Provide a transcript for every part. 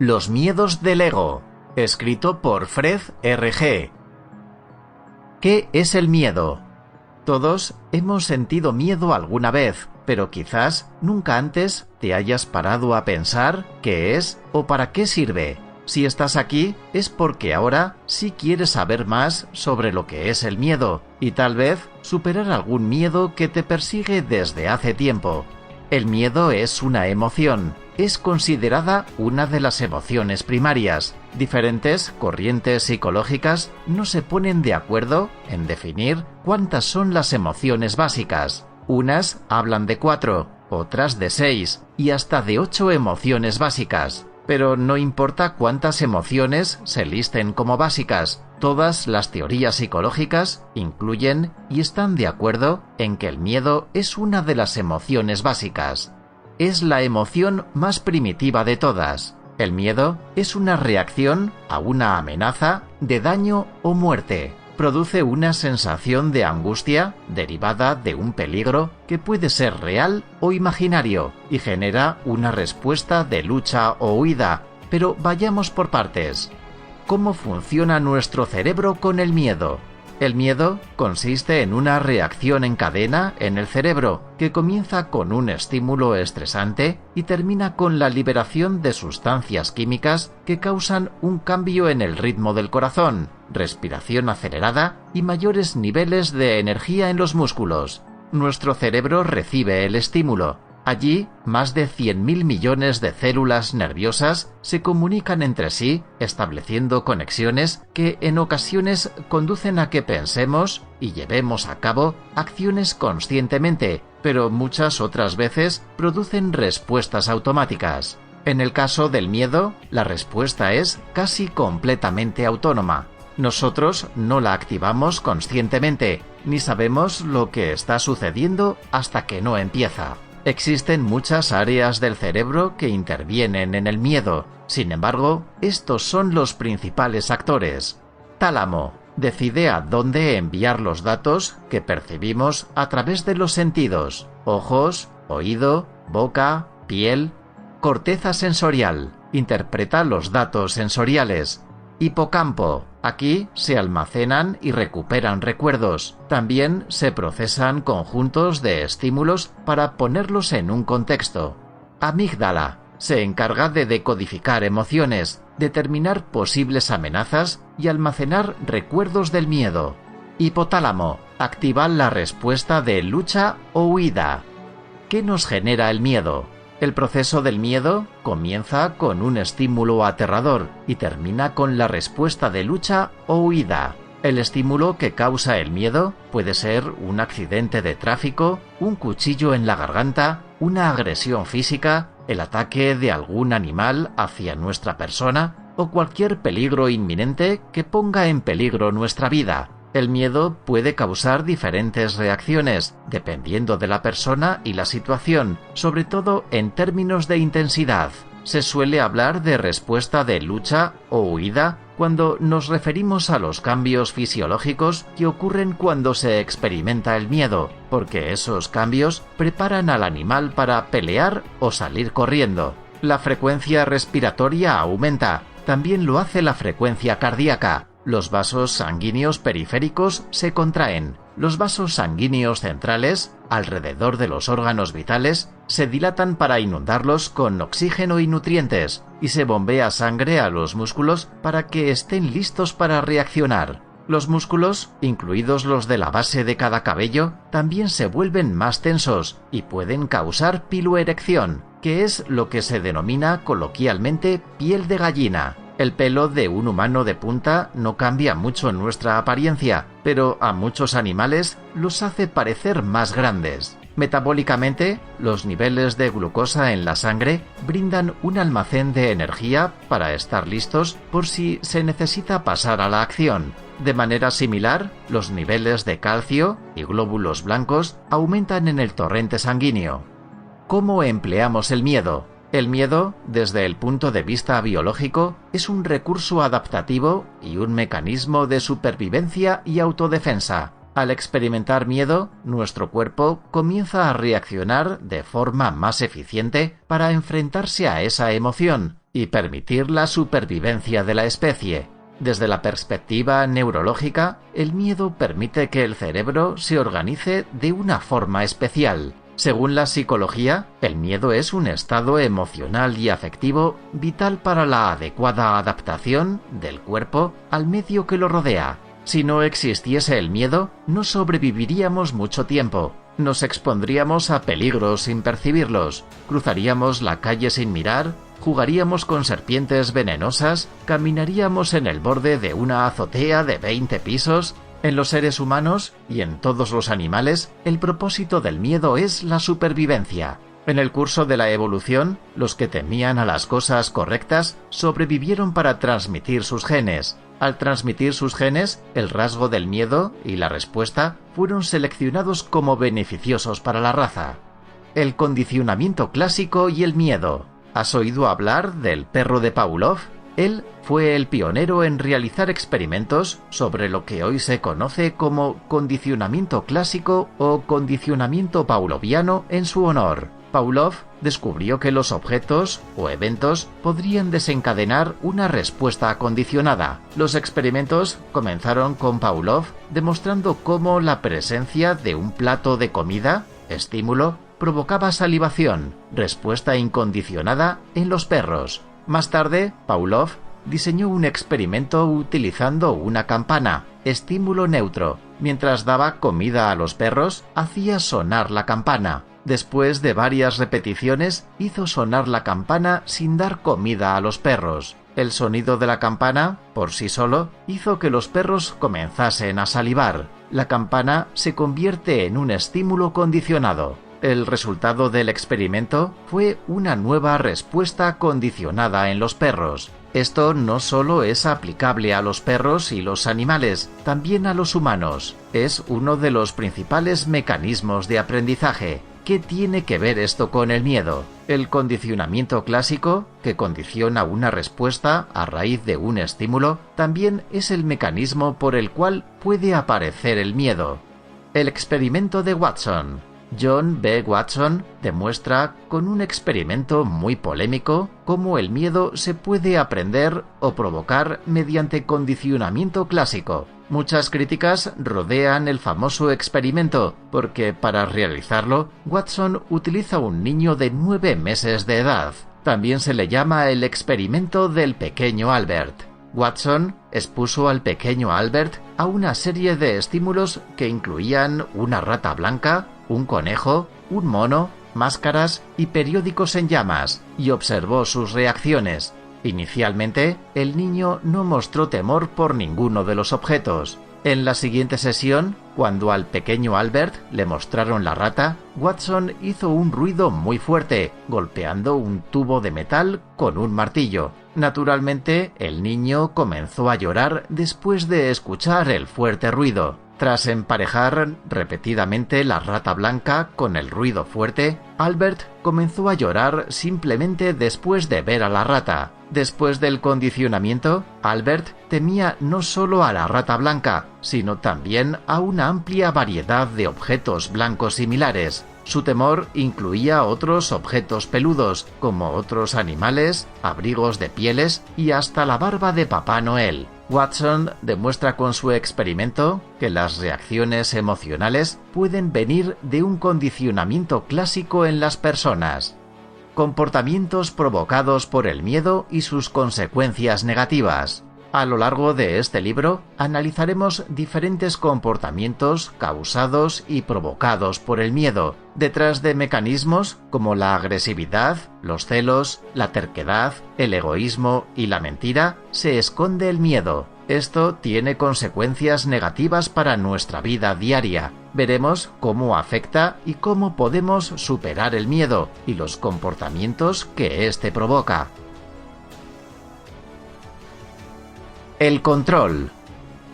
Los miedos del ego, escrito por Fred R.G. ¿Qué es el miedo? Todos hemos sentido miedo alguna vez, pero quizás nunca antes te hayas parado a pensar qué es o para qué sirve. Si estás aquí es porque ahora sí quieres saber más sobre lo que es el miedo y tal vez superar algún miedo que te persigue desde hace tiempo. El miedo es una emoción. Es considerada una de las emociones primarias. Diferentes corrientes psicológicas no se ponen de acuerdo en definir cuántas son las emociones básicas. Unas hablan de 4, otras de 6 y hasta de 8 emociones básicas. Pero no importa cuántas emociones se listen como básicas, todas las teorías psicológicas incluyen y están de acuerdo en que el miedo es una de las emociones básicas. Es la emoción más primitiva de todas. El miedo es una reacción a una amenaza de daño o muerte. Produce una sensación de angustia derivada de un peligro que puede ser real o imaginario y genera una respuesta de lucha o huida. Pero vayamos por partes. ¿Cómo funciona nuestro cerebro con el miedo? El miedo consiste en una reacción en cadena en el cerebro que comienza con un estímulo estresante y termina con la liberación de sustancias químicas que causan un cambio en el ritmo del corazón, respiración acelerada y mayores niveles de energía en los músculos. Nuestro cerebro recibe el estímulo. Allí, más de 100.000 millones de células nerviosas se comunican entre sí, estableciendo conexiones que en ocasiones conducen a que pensemos y llevemos a cabo acciones conscientemente, pero muchas otras veces producen respuestas automáticas. En el caso del miedo, la respuesta es casi completamente autónoma. Nosotros no la activamos conscientemente, ni sabemos lo que está sucediendo hasta que no empieza. Existen muchas áreas del cerebro que intervienen en el miedo. Sin embargo, estos son los principales actores. Tálamo decide a dónde enviar los datos que percibimos a través de los sentidos: ojos, oído, boca, piel. Corteza sensorial interpreta los datos sensoriales. Hipocampo. Aquí se almacenan y recuperan recuerdos. También se procesan conjuntos de estímulos para ponerlos en un contexto. Amígdala. Se encarga de decodificar emociones, determinar posibles amenazas y almacenar recuerdos del miedo. Hipotálamo. Activa la respuesta de lucha o huida. ¿Qué nos genera el miedo? El proceso del miedo comienza con un estímulo aterrador y termina con la respuesta de lucha o huida. El estímulo que causa el miedo puede ser un accidente de tráfico, un cuchillo en la garganta, una agresión física, el ataque de algún animal hacia nuestra persona o cualquier peligro inminente que ponga en peligro nuestra vida. El miedo puede causar diferentes reacciones, dependiendo de la persona y la situación, sobre todo en términos de intensidad. Se suele hablar de respuesta de lucha o huida cuando nos referimos a los cambios fisiológicos que ocurren cuando se experimenta el miedo, porque esos cambios preparan al animal para pelear o salir corriendo. La frecuencia respiratoria aumenta, también lo hace la frecuencia cardíaca. Los vasos sanguíneos periféricos se contraen. Los vasos sanguíneos centrales, alrededor de los órganos vitales, se dilatan para inundarlos con oxígeno y nutrientes, y se bombea sangre a los músculos para que estén listos para reaccionar. Los músculos, incluidos los de la base de cada cabello, también se vuelven más tensos y pueden causar piloerección, que es lo que se denomina coloquialmente piel de gallina. El pelo de un humano de punta no cambia mucho en nuestra apariencia, pero a muchos animales los hace parecer más grandes. Metabólicamente, los niveles de glucosa en la sangre brindan un almacén de energía para estar listos por si se necesita pasar a la acción. De manera similar, los niveles de calcio y glóbulos blancos aumentan en el torrente sanguíneo. ¿Cómo empleamos el miedo? El miedo, desde el punto de vista biológico, es un recurso adaptativo y un mecanismo de supervivencia y autodefensa. Al experimentar miedo, nuestro cuerpo comienza a reaccionar de forma más eficiente para enfrentarse a esa emoción, y permitir la supervivencia de la especie. Desde la perspectiva neurológica, el miedo permite que el cerebro se organice de una forma especial. Según la psicología, el miedo es un estado emocional y afectivo vital para la adecuada adaptación del cuerpo al medio que lo rodea. Si no existiese el miedo, no sobreviviríamos mucho tiempo. Nos expondríamos a peligros sin percibirlos, cruzaríamos la calle sin mirar, jugaríamos con serpientes venenosas, caminaríamos en el borde de una azotea de 20 pisos. En los seres humanos y en todos los animales, el propósito del miedo es la supervivencia. En el curso de la evolución, los que temían a las cosas correctas sobrevivieron para transmitir sus genes. Al transmitir sus genes, el rasgo del miedo y la respuesta fueron seleccionados como beneficiosos para la raza. El condicionamiento clásico y el miedo. ¿Has oído hablar del perro de Pavlov? Él fue el pionero en realizar experimentos sobre lo que hoy se conoce como condicionamiento clásico o condicionamiento pavloviano en su honor. Pavlov descubrió que los objetos o eventos podrían desencadenar una respuesta condicionada. Los experimentos comenzaron con Pavlov demostrando cómo la presencia de un plato de comida, estímulo, provocaba salivación, respuesta incondicionada en los perros. Más tarde, Pavlov diseñó un experimento utilizando una campana, estímulo neutro. Mientras daba comida a los perros, hacía sonar la campana. Después de varias repeticiones, hizo sonar la campana sin dar comida a los perros. El sonido de la campana, por sí solo, hizo que los perros comenzasen a salivar. La campana se convierte en un estímulo condicionado. El resultado del experimento fue una nueva respuesta condicionada en los perros. Esto no solo es aplicable a los perros y los animales, también a los humanos. Es uno de los principales mecanismos de aprendizaje. ¿Qué tiene que ver esto con el miedo? El condicionamiento clásico, que condiciona una respuesta a raíz de un estímulo, también es el mecanismo por el cual puede aparecer el miedo. El experimento de Watson. John B. Watson demuestra con un experimento muy polémico cómo el miedo se puede aprender o provocar mediante condicionamiento clásico. Muchas críticas rodean el famoso experimento porque para realizarlo, Watson utiliza un niño de 9 meses de edad. También se le llama el experimento del pequeño Albert. Watson expuso al pequeño Albert a una serie de estímulos que incluían una rata blanca, un conejo, un mono, máscaras y periódicos en llamas, y observó sus reacciones. Inicialmente, el niño no mostró temor por ninguno de los objetos. En la siguiente sesión, cuando al pequeño Albert le mostraron la rata, Watson hizo un ruido muy fuerte, golpeando un tubo de metal con un martillo. Naturalmente, el niño comenzó a llorar después de escuchar el fuerte ruido. Tras emparejar repetidamente la rata blanca con el ruido fuerte, Albert comenzó a llorar simplemente después de ver a la rata. Después del condicionamiento, Albert temía no solo a la rata blanca, sino también a una amplia variedad de objetos blancos similares. Su temor incluía otros objetos peludos, como otros animales, abrigos de pieles y hasta la barba de Papá Noel. Watson demuestra con su experimento que las reacciones emocionales pueden venir de un condicionamiento clásico en las personas. Comportamientos provocados por el miedo y sus consecuencias negativas. A lo largo de este libro analizaremos diferentes comportamientos causados y provocados por el miedo. Detrás de mecanismos como la agresividad, los celos, la terquedad, el egoísmo y la mentira, se esconde el miedo. Esto tiene consecuencias negativas para nuestra vida diaria. Veremos cómo afecta y cómo podemos superar el miedo y los comportamientos que éste provoca. El control.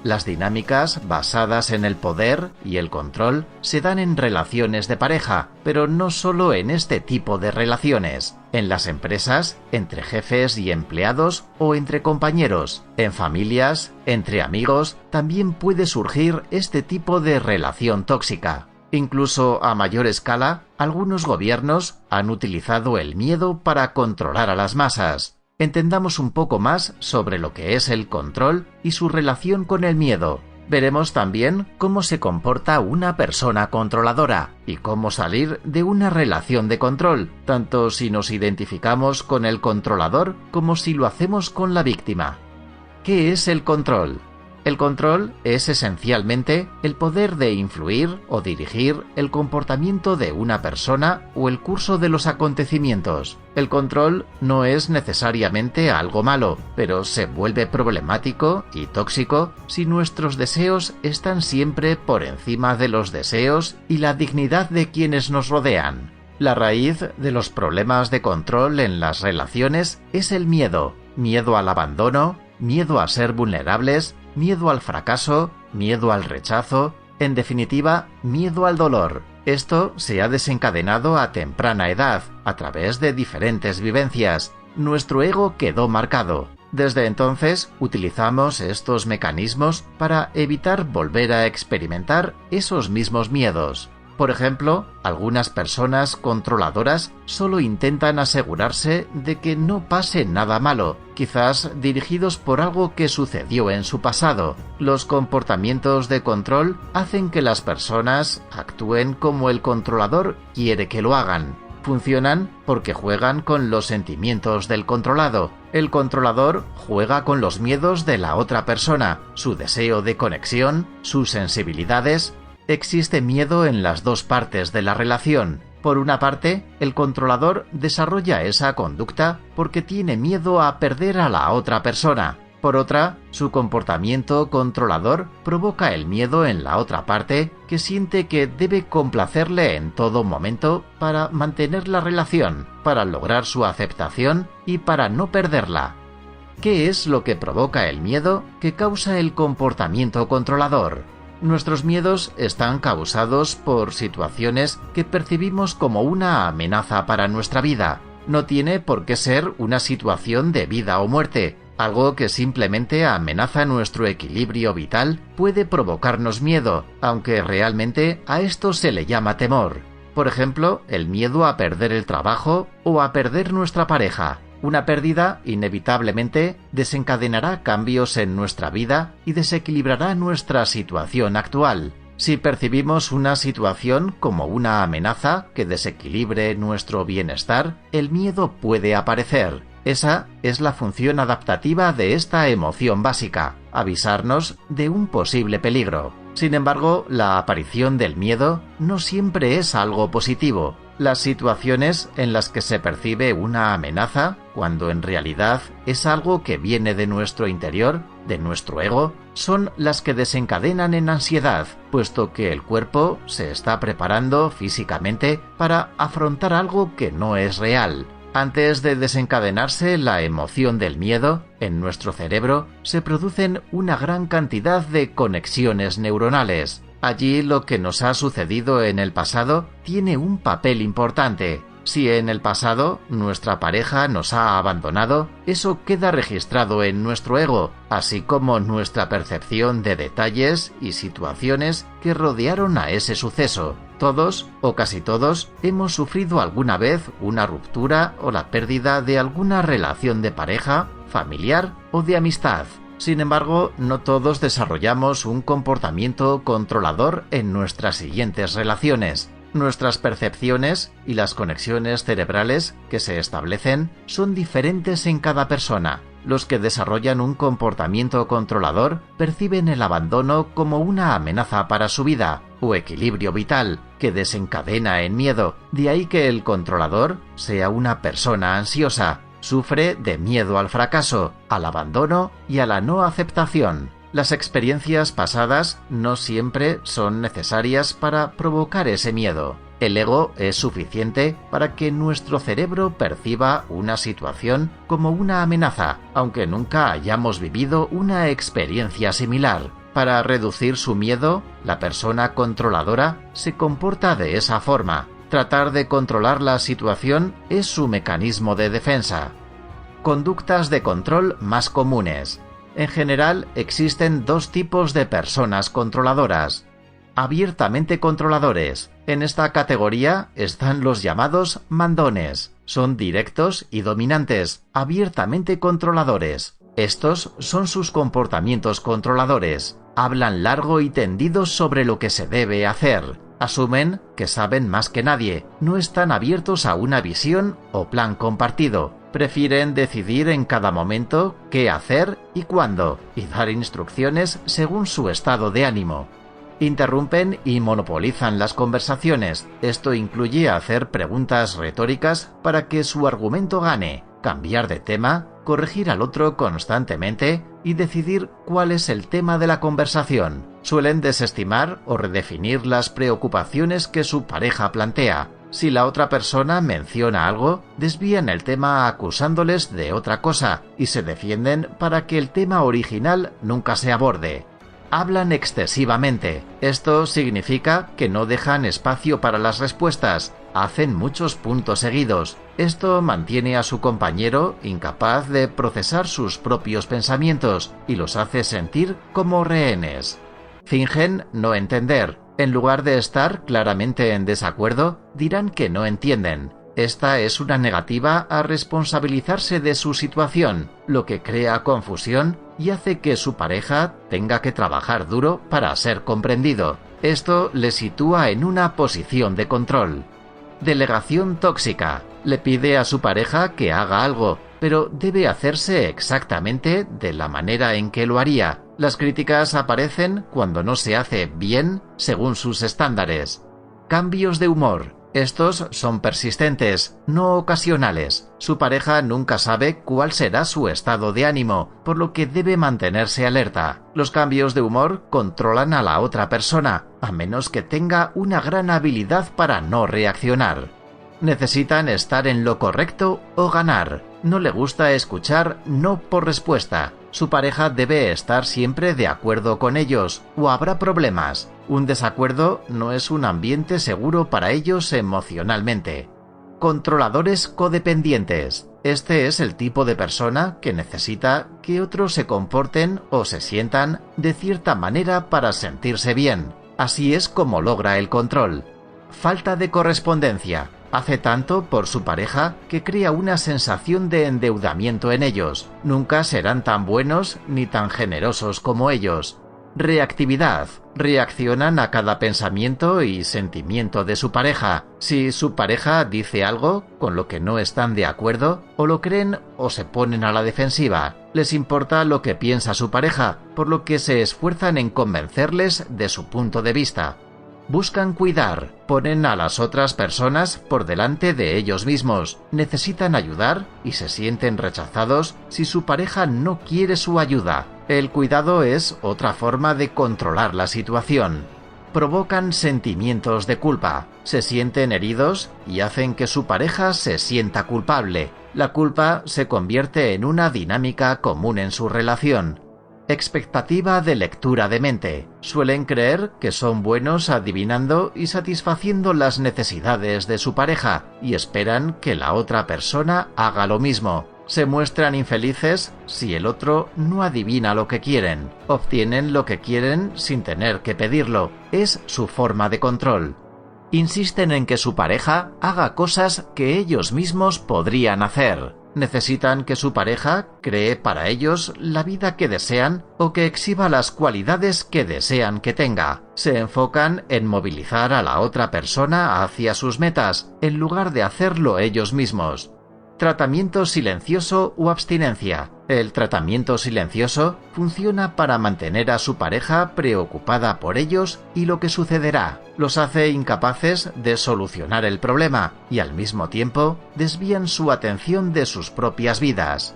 Las dinámicas basadas en el poder y el control se dan en relaciones de pareja, pero no solo en este tipo de relaciones. En las empresas, entre jefes y empleados o entre compañeros, en familias, entre amigos, también puede surgir este tipo de relación tóxica. Incluso a mayor escala, algunos gobiernos han utilizado el miedo para controlar a las masas. Entendamos un poco más sobre lo que es el control y su relación con el miedo. Veremos también cómo se comporta una persona controladora y cómo salir de una relación de control, tanto si nos identificamos con el controlador como si lo hacemos con la víctima. ¿Qué es el control? El control es esencialmente el poder de influir o dirigir el comportamiento de una persona o el curso de los acontecimientos. El control no es necesariamente algo malo, pero se vuelve problemático y tóxico si nuestros deseos están siempre por encima de los deseos y la dignidad de quienes nos rodean. La raíz de los problemas de control en las relaciones es el miedo al abandono, miedo a ser vulnerables, miedo al fracaso, miedo al rechazo, en definitiva, miedo al dolor. Esto se ha desencadenado a temprana edad, a través de diferentes vivencias. Nuestro ego quedó marcado. Desde entonces, utilizamos estos mecanismos para evitar volver a experimentar esos mismos miedos. Por ejemplo, algunas personas controladoras solo intentan asegurarse de que no pase nada malo, quizás dirigidos por algo que sucedió en su pasado. Los comportamientos de control hacen que las personas actúen como el controlador quiere que lo hagan. Funcionan porque juegan con los sentimientos del controlado. El controlador juega con los miedos de la otra persona, su deseo de conexión, sus sensibilidades. Existe miedo en las dos partes de la relación. Por una parte, el controlador desarrolla esa conducta porque tiene miedo a perder a la otra persona. Por otra, su comportamiento controlador provoca el miedo en la otra parte, que siente que debe complacerle en todo momento para mantener la relación, para lograr su aceptación y para no perderla. ¿Qué es lo que provoca el miedo que causa el comportamiento controlador? Nuestros miedos están causados por situaciones que percibimos como una amenaza para nuestra vida. No tiene por qué ser una situación de vida o muerte. Algo que simplemente amenaza nuestro equilibrio vital puede provocarnos miedo, aunque realmente a esto se le llama temor. Por ejemplo, el miedo a perder el trabajo o a perder nuestra pareja. Una pérdida inevitablemente desencadenará cambios en nuestra vida y desequilibrará nuestra situación actual. Si percibimos una situación como una amenaza que desequilibre nuestro bienestar, el miedo puede aparecer. Esa es la función adaptativa de esta emoción básica, avisarnos de un posible peligro. Sin embargo, la aparición del miedo no siempre es algo positivo. Las situaciones en las que se percibe una amenaza, cuando en realidad es algo que viene de nuestro interior, de nuestro ego, son las que desencadenan en ansiedad, puesto que el cuerpo se está preparando físicamente para afrontar algo que no es real. Antes de desencadenarse la emoción del miedo, en nuestro cerebro se producen una gran cantidad de conexiones neuronales. Allí lo que nos ha sucedido en el pasado tiene un papel importante. Si en el pasado nuestra pareja nos ha abandonado, eso queda registrado en nuestro ego, así como nuestra percepción de detalles y situaciones que rodearon a ese suceso. Todos, o casi todos, hemos sufrido alguna vez una ruptura o la pérdida de alguna relación de pareja, familiar o de amistad. Sin embargo, no todos desarrollamos un comportamiento controlador en nuestras siguientes relaciones. Nuestras percepciones y las conexiones cerebrales que se establecen son diferentes en cada persona. Los que desarrollan un comportamiento controlador perciben el abandono como una amenaza para su vida o equilibrio vital que desencadena en miedo. De ahí que el controlador sea una persona ansiosa. Sufre de miedo al fracaso, al abandono y a la no aceptación. Las experiencias pasadas no siempre son necesarias para provocar ese miedo. El ego es suficiente para que nuestro cerebro perciba una situación como una amenaza, aunque nunca hayamos vivido una experiencia similar. Para reducir su miedo, la persona controladora se comporta de esa forma. Tratar de controlar la situación es su mecanismo de defensa. Conductas de control más comunes. En general, existen dos tipos de personas controladoras. Abiertamente controladores. En esta categoría están los llamados mandones. Son directos y dominantes, abiertamente controladores. Estos son sus comportamientos controladores. Hablan largo y tendido sobre lo que se debe hacer. Asumen que saben más que nadie. No están abiertos a una visión o plan compartido. Prefieren decidir en cada momento qué hacer y cuándo, y dar instrucciones según su estado de ánimo. Interrumpen y monopolizan las conversaciones. Esto incluye hacer preguntas retóricas para que su argumento gane, cambiar de tema, corregir al otro constantemente y decidir cuál es el tema de la conversación. Suelen desestimar o redefinir las preocupaciones que su pareja plantea. Si la otra persona menciona algo, desvían el tema acusándoles de otra cosa y se defienden para que el tema original nunca se aborde. Hablan excesivamente. Esto significa que no dejan espacio para las respuestas. Hacen muchos puntos seguidos. Esto mantiene a su compañero incapaz de procesar sus propios pensamientos y los hace sentir como rehenes. Fingen no entender. En lugar de estar claramente en desacuerdo, dirán que no entienden. Esta es una negativa a responsabilizarse de su situación, lo que crea confusión y hace que su pareja tenga que trabajar duro para ser comprendido. Esto le sitúa en una posición de control. Delegación tóxica. Le pide a su pareja que haga algo, pero debe hacerse exactamente de la manera en que lo haría. Las críticas aparecen cuando no se hace bien según sus estándares. Cambios de humor. Estos son persistentes, no ocasionales. Su pareja nunca sabe cuál será su estado de ánimo, por lo que debe mantenerse alerta. Los cambios de humor controlan a la otra persona, a menos que tenga una gran habilidad para no reaccionar. Necesitan estar en lo correcto o ganar. No le gusta escuchar no por respuesta. Su pareja debe estar siempre de acuerdo con ellos, o habrá problemas. Un desacuerdo no es un ambiente seguro para ellos emocionalmente. Controladores codependientes. Este es el tipo de persona que necesita que otros se comporten o se sientan de cierta manera para sentirse bien. Así es como logra el control. Falta de correspondencia. Hace tanto por su pareja que crea una sensación de endeudamiento en ellos. Nunca serán tan buenos ni tan generosos como ellos. Reactividad. Reaccionan a cada pensamiento y sentimiento de su pareja. Si su pareja dice algo con lo que no están de acuerdo, o lo creen o se ponen a la defensiva. Les importa lo que piensa su pareja, por lo que se esfuerzan en convencerles de su punto de vista. Buscan cuidar, ponen a las otras personas por delante de ellos mismos, necesitan ayudar y se sienten rechazados si su pareja no quiere su ayuda. El cuidado es otra forma de controlar la situación. Provocan sentimientos de culpa, se sienten heridos y hacen que su pareja se sienta culpable. La culpa se convierte en una dinámica común en su relación. Expectativa de lectura de mente. Suelen creer que son buenos adivinando y satisfaciendo las necesidades de su pareja y esperan que la otra persona haga lo mismo. Se muestran infelices si el otro no adivina lo que quieren. Obtienen lo que quieren sin tener que pedirlo. Es su forma de control. Insisten en que su pareja haga cosas que ellos mismos podrían hacer. Necesitan que su pareja cree para ellos la vida que desean o que exhiba las cualidades que desean que tenga. Se enfocan en movilizar a la otra persona hacia sus metas, en lugar de hacerlo ellos mismos. Tratamiento silencioso o abstinencia. El tratamiento silencioso funciona para mantener a su pareja preocupada por ellos y lo que sucederá. Los hace incapaces de solucionar el problema y al mismo tiempo desvían su atención de sus propias vidas.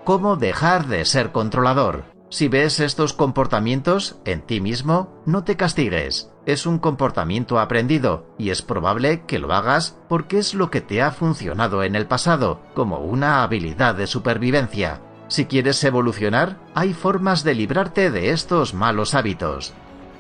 ¿Cómo dejar de ser controlador? Si ves estos comportamientos en ti mismo, no te castigues. Es un comportamiento aprendido y es probable que lo hagas porque es lo que te ha funcionado en el pasado, como una habilidad de supervivencia. Si quieres evolucionar, hay formas de librarte de estos malos hábitos.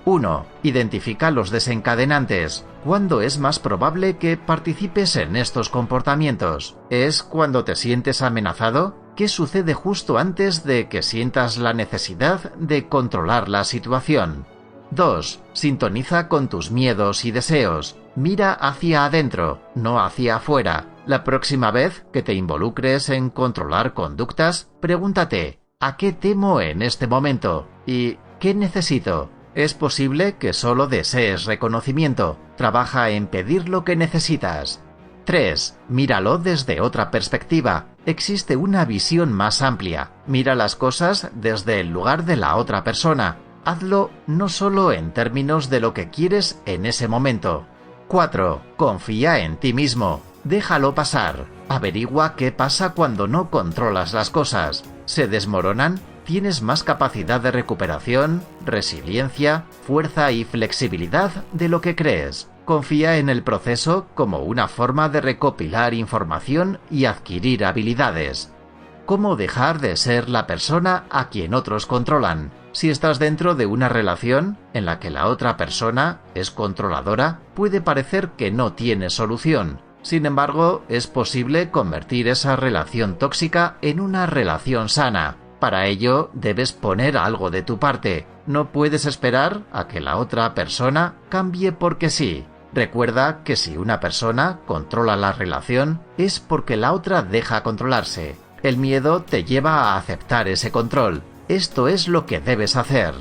1. Identifica los desencadenantes. ¿Cuándo es más probable que participes en estos comportamientos? ¿Es cuando te sientes amenazado? ¿Qué sucede justo antes de que sientas la necesidad de controlar la situación? 2. Sintoniza con tus miedos y deseos. Mira hacia adentro, no hacia afuera. La próxima vez que te involucres en controlar conductas, pregúntate, ¿a qué temo en este momento? ¿Y qué necesito? Es posible que solo desees reconocimiento. Trabaja en pedir lo que necesitas. 3. Míralo desde otra perspectiva. Existe una visión más amplia. Mira las cosas desde el lugar de la otra persona. Hazlo no solo en términos de lo que quieres en ese momento. 4. Confía en ti mismo. Déjalo pasar. Averigua qué pasa cuando no controlas las cosas. ¿Se desmoronan? Tienes más capacidad de recuperación, resiliencia, fuerza y flexibilidad de lo que crees. Confía en el proceso como una forma de recopilar información y adquirir habilidades. ¿Cómo dejar de ser la persona a quien otros controlan? Si estás dentro de una relación en la que la otra persona es controladora, puede parecer que no tiene solución. Sin embargo, es posible convertir esa relación tóxica en una relación sana. Para ello, debes poner algo de tu parte. No puedes esperar a que la otra persona cambie porque sí. Recuerda que si una persona controla la relación, es porque la otra deja controlarse. El miedo te lleva a aceptar ese control. Esto es lo que debes hacer.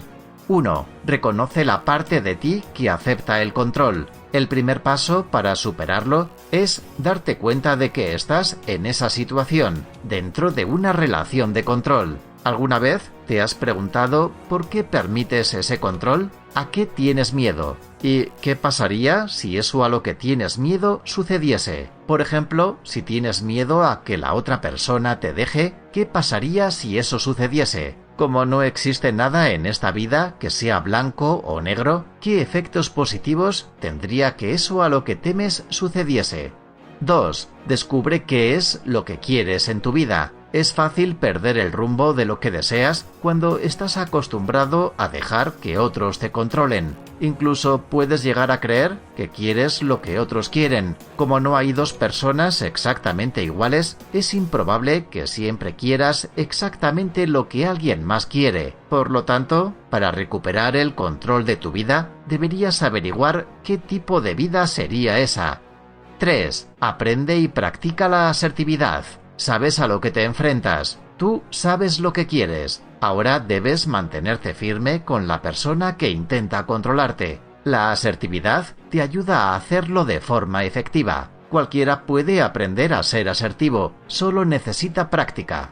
1. Reconoce la parte de ti que acepta el control. El primer paso para superarlo es darte cuenta de que estás en esa situación, dentro de una relación de control. ¿Alguna vez te has preguntado por qué permites ese control? ¿A qué tienes miedo? ¿Y qué pasaría si eso a lo que tienes miedo sucediese? Por ejemplo, si tienes miedo a que la otra persona te deje, ¿qué pasaría si eso sucediese? Como no existe nada en esta vida que sea blanco o negro, ¿qué efectos positivos tendría que eso a lo que temes sucediese? 2. Descubre qué es lo que quieres en tu vida. Es fácil perder el rumbo de lo que deseas cuando estás acostumbrado a dejar que otros te controlen. Incluso puedes llegar a creer que quieres lo que otros quieren. Como no hay dos personas exactamente iguales, es improbable que siempre quieras exactamente lo que alguien más quiere. Por lo tanto, para recuperar el control de tu vida, deberías averiguar qué tipo de vida sería esa. 3. Aprende y practica la asertividad. Sabes a lo que te enfrentas. Tú sabes lo que quieres. Ahora debes mantenerte firme con la persona que intenta controlarte. La asertividad te ayuda a hacerlo de forma efectiva. Cualquiera puede aprender a ser asertivo, solo necesita práctica.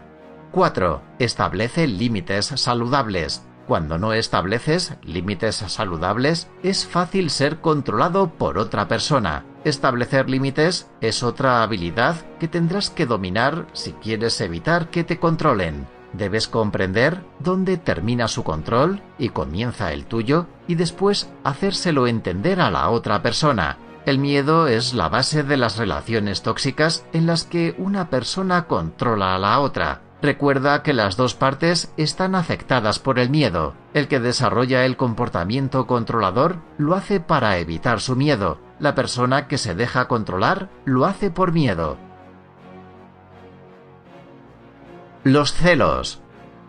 4. Establece límites saludables. Cuando no estableces límites saludables, es fácil ser controlado por otra persona. Establecer límites es otra habilidad que tendrás que dominar si quieres evitar que te controlen. Debes comprender dónde termina su control y comienza el tuyo, y después hacérselo entender a la otra persona. El miedo es la base de las relaciones tóxicas en las que una persona controla a la otra. Recuerda que las dos partes están afectadas por el miedo. El que desarrolla el comportamiento controlador lo hace para evitar su miedo. La persona que se deja controlar lo hace por miedo. Los celos.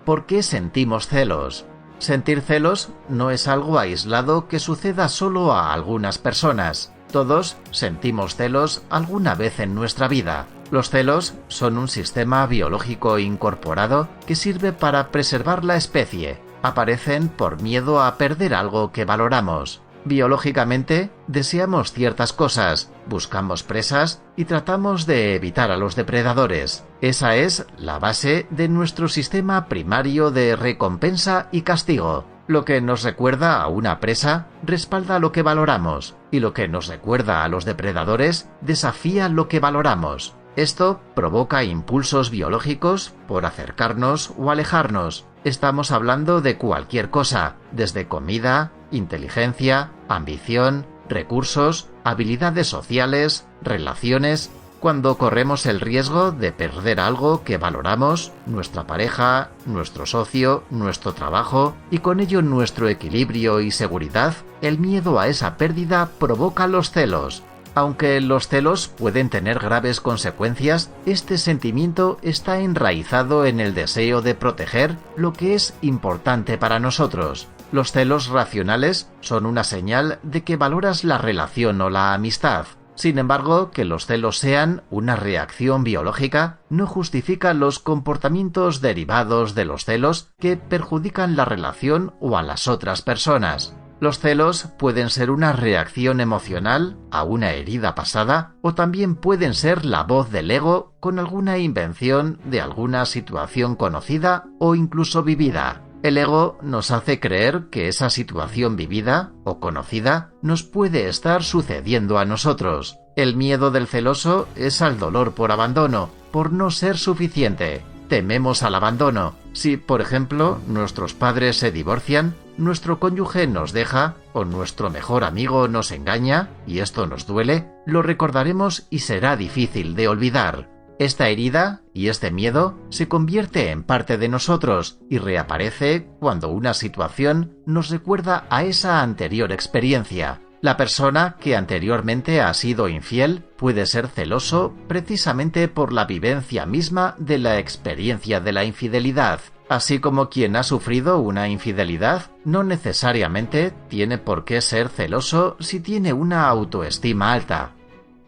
¿Por qué sentimos celos? Sentir celos no es algo aislado que suceda solo a algunas personas. Todos sentimos celos alguna vez en nuestra vida. Los celos son un sistema biológico incorporado que sirve para preservar la especie. Aparecen por miedo a perder algo que valoramos. Biológicamente, deseamos ciertas cosas, buscamos presas y tratamos de evitar a los depredadores. Esa es la base de nuestro sistema primario de recompensa y castigo. Lo que nos recuerda a una presa respalda lo que valoramos, y lo que nos recuerda a los depredadores desafía lo que valoramos. Esto provoca impulsos biológicos por acercarnos o alejarnos. Estamos hablando de cualquier cosa, desde comida, inteligencia, ambición, recursos, habilidades sociales, relaciones. Cuando corremos el riesgo de perder algo que valoramos, nuestra pareja, nuestro socio, nuestro trabajo, y con ello nuestro equilibrio y seguridad, el miedo a esa pérdida provoca los celos. Aunque los celos pueden tener graves consecuencias, este sentimiento está enraizado en el deseo de proteger lo que es importante para nosotros. Los celos racionales son una señal de que valoras la relación o la amistad. Sin embargo, que los celos sean una reacción biológica no justifica los comportamientos derivados de los celos que perjudican la relación o a las otras personas. Los celos pueden ser una reacción emocional a una herida pasada o también pueden ser la voz del ego con alguna invención de alguna situación conocida o incluso vivida. El ego nos hace creer que esa situación vivida o conocida nos puede estar sucediendo a nosotros. El miedo del celoso es al dolor por abandono, por no ser suficiente. Tememos al abandono. Si, por ejemplo, nuestros padres se divorcian, nuestro cónyuge nos deja o nuestro mejor amigo nos engaña, y esto nos duele, lo recordaremos y será difícil de olvidar. Esta herida y este miedo se convierte en parte de nosotros y reaparece cuando una situación nos recuerda a esa anterior experiencia. La persona que anteriormente ha sido infiel puede ser celoso precisamente por la vivencia misma de la experiencia de la infidelidad, así como quien ha sufrido una infidelidad no necesariamente tiene por qué ser celoso si tiene una autoestima alta.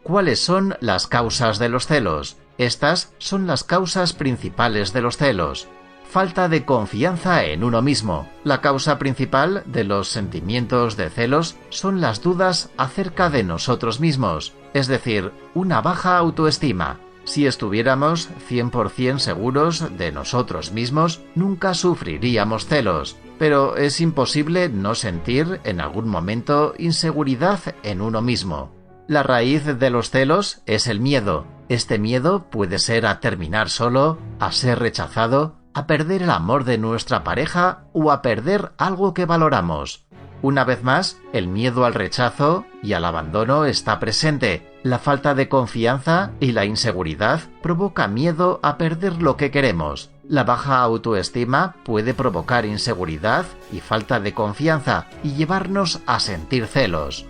¿Cuáles son las causas de los celos? Estas son las causas principales de los celos. Falta de confianza en uno mismo. La causa principal de los sentimientos de celos son las dudas acerca de nosotros mismos, es decir, una baja autoestima. Si estuviéramos 100% seguros de nosotros mismos, nunca sufriríamos celos, pero es imposible no sentir en algún momento inseguridad en uno mismo. La raíz de los celos es el miedo. Este miedo puede ser a terminar solo, a ser rechazado, a perder el amor de nuestra pareja o a perder algo que valoramos. Una vez más, el miedo al rechazo y al abandono está presente. La falta de confianza y la inseguridad provoca miedo a perder lo que queremos. La baja autoestima puede provocar inseguridad y falta de confianza y llevarnos a sentir celos.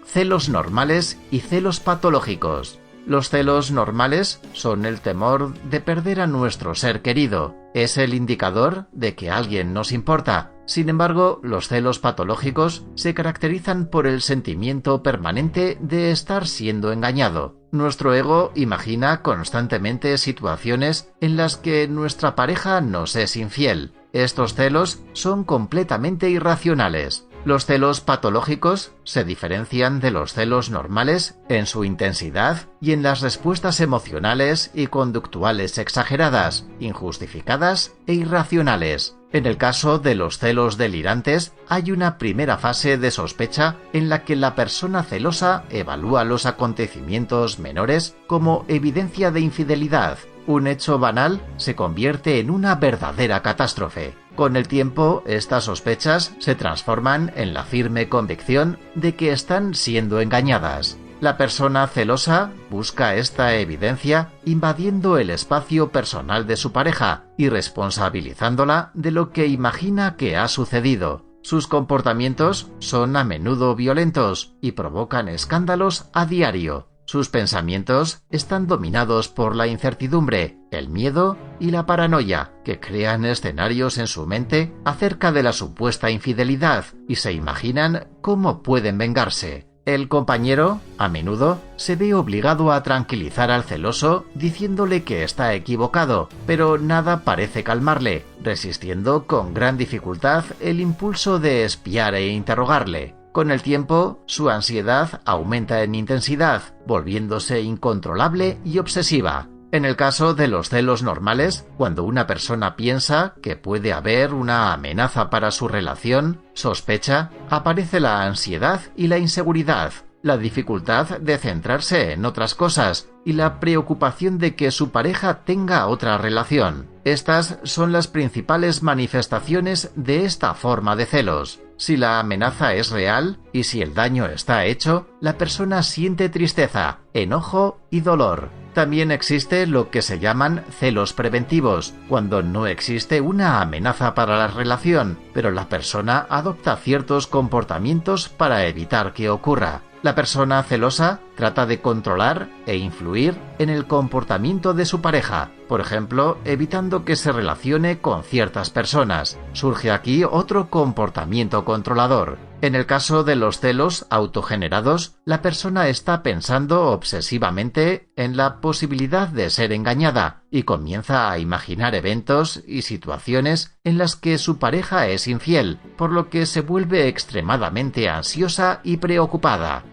Celos normales y celos patológicos. Los celos normales son el temor de perder a nuestro ser querido. Es el indicador de que alguien nos importa. Sin embargo, los celos patológicos se caracterizan por el sentimiento permanente de estar siendo engañado. Nuestro ego imagina constantemente situaciones en las que nuestra pareja nos es infiel. Estos celos son completamente irracionales. Los celos patológicos se diferencian de los celos normales en su intensidad y en las respuestas emocionales y conductuales exageradas, injustificadas e irracionales. En el caso de los celos delirantes, hay una primera fase de sospecha en la que la persona celosa evalúa los acontecimientos menores como evidencia de infidelidad. Un hecho banal se convierte en una verdadera catástrofe. Con el tiempo, estas sospechas se transforman en la firme convicción de que están siendo engañadas. La persona celosa busca esta evidencia invadiendo el espacio personal de su pareja y responsabilizándola de lo que imagina que ha sucedido. Sus comportamientos son a menudo violentos y provocan escándalos a diario. Sus pensamientos están dominados por la incertidumbre, el miedo y la paranoia, que crean escenarios en su mente acerca de la supuesta infidelidad y se imaginan cómo pueden vengarse. El compañero, a menudo, se ve obligado a tranquilizar al celoso diciéndole que está equivocado, pero nada parece calmarle, resistiendo con gran dificultad el impulso de espiar e interrogarle. Con el tiempo, su ansiedad aumenta en intensidad, volviéndose incontrolable y obsesiva. En el caso de los celos normales, cuando una persona piensa que puede haber una amenaza para su relación, sospecha, aparece la ansiedad y la inseguridad, la dificultad de centrarse en otras cosas y la preocupación de que su pareja tenga otra relación. Estas son las principales manifestaciones de esta forma de celos. Si la amenaza es real y si el daño está hecho, la persona siente tristeza, enojo y dolor. También existe lo que se llaman celos preventivos, cuando no existe una amenaza para la relación, pero la persona adopta ciertos comportamientos para evitar que ocurra. La persona celosa trata de controlar e influir en el comportamiento de su pareja, por ejemplo, evitando que se relacione con ciertas personas. Surge aquí otro comportamiento controlador. En el caso de los celos autogenerados, la persona está pensando obsesivamente en la posibilidad de ser engañada y comienza a imaginar eventos y situaciones en las que su pareja es infiel, por lo que se vuelve extremadamente ansiosa y preocupada.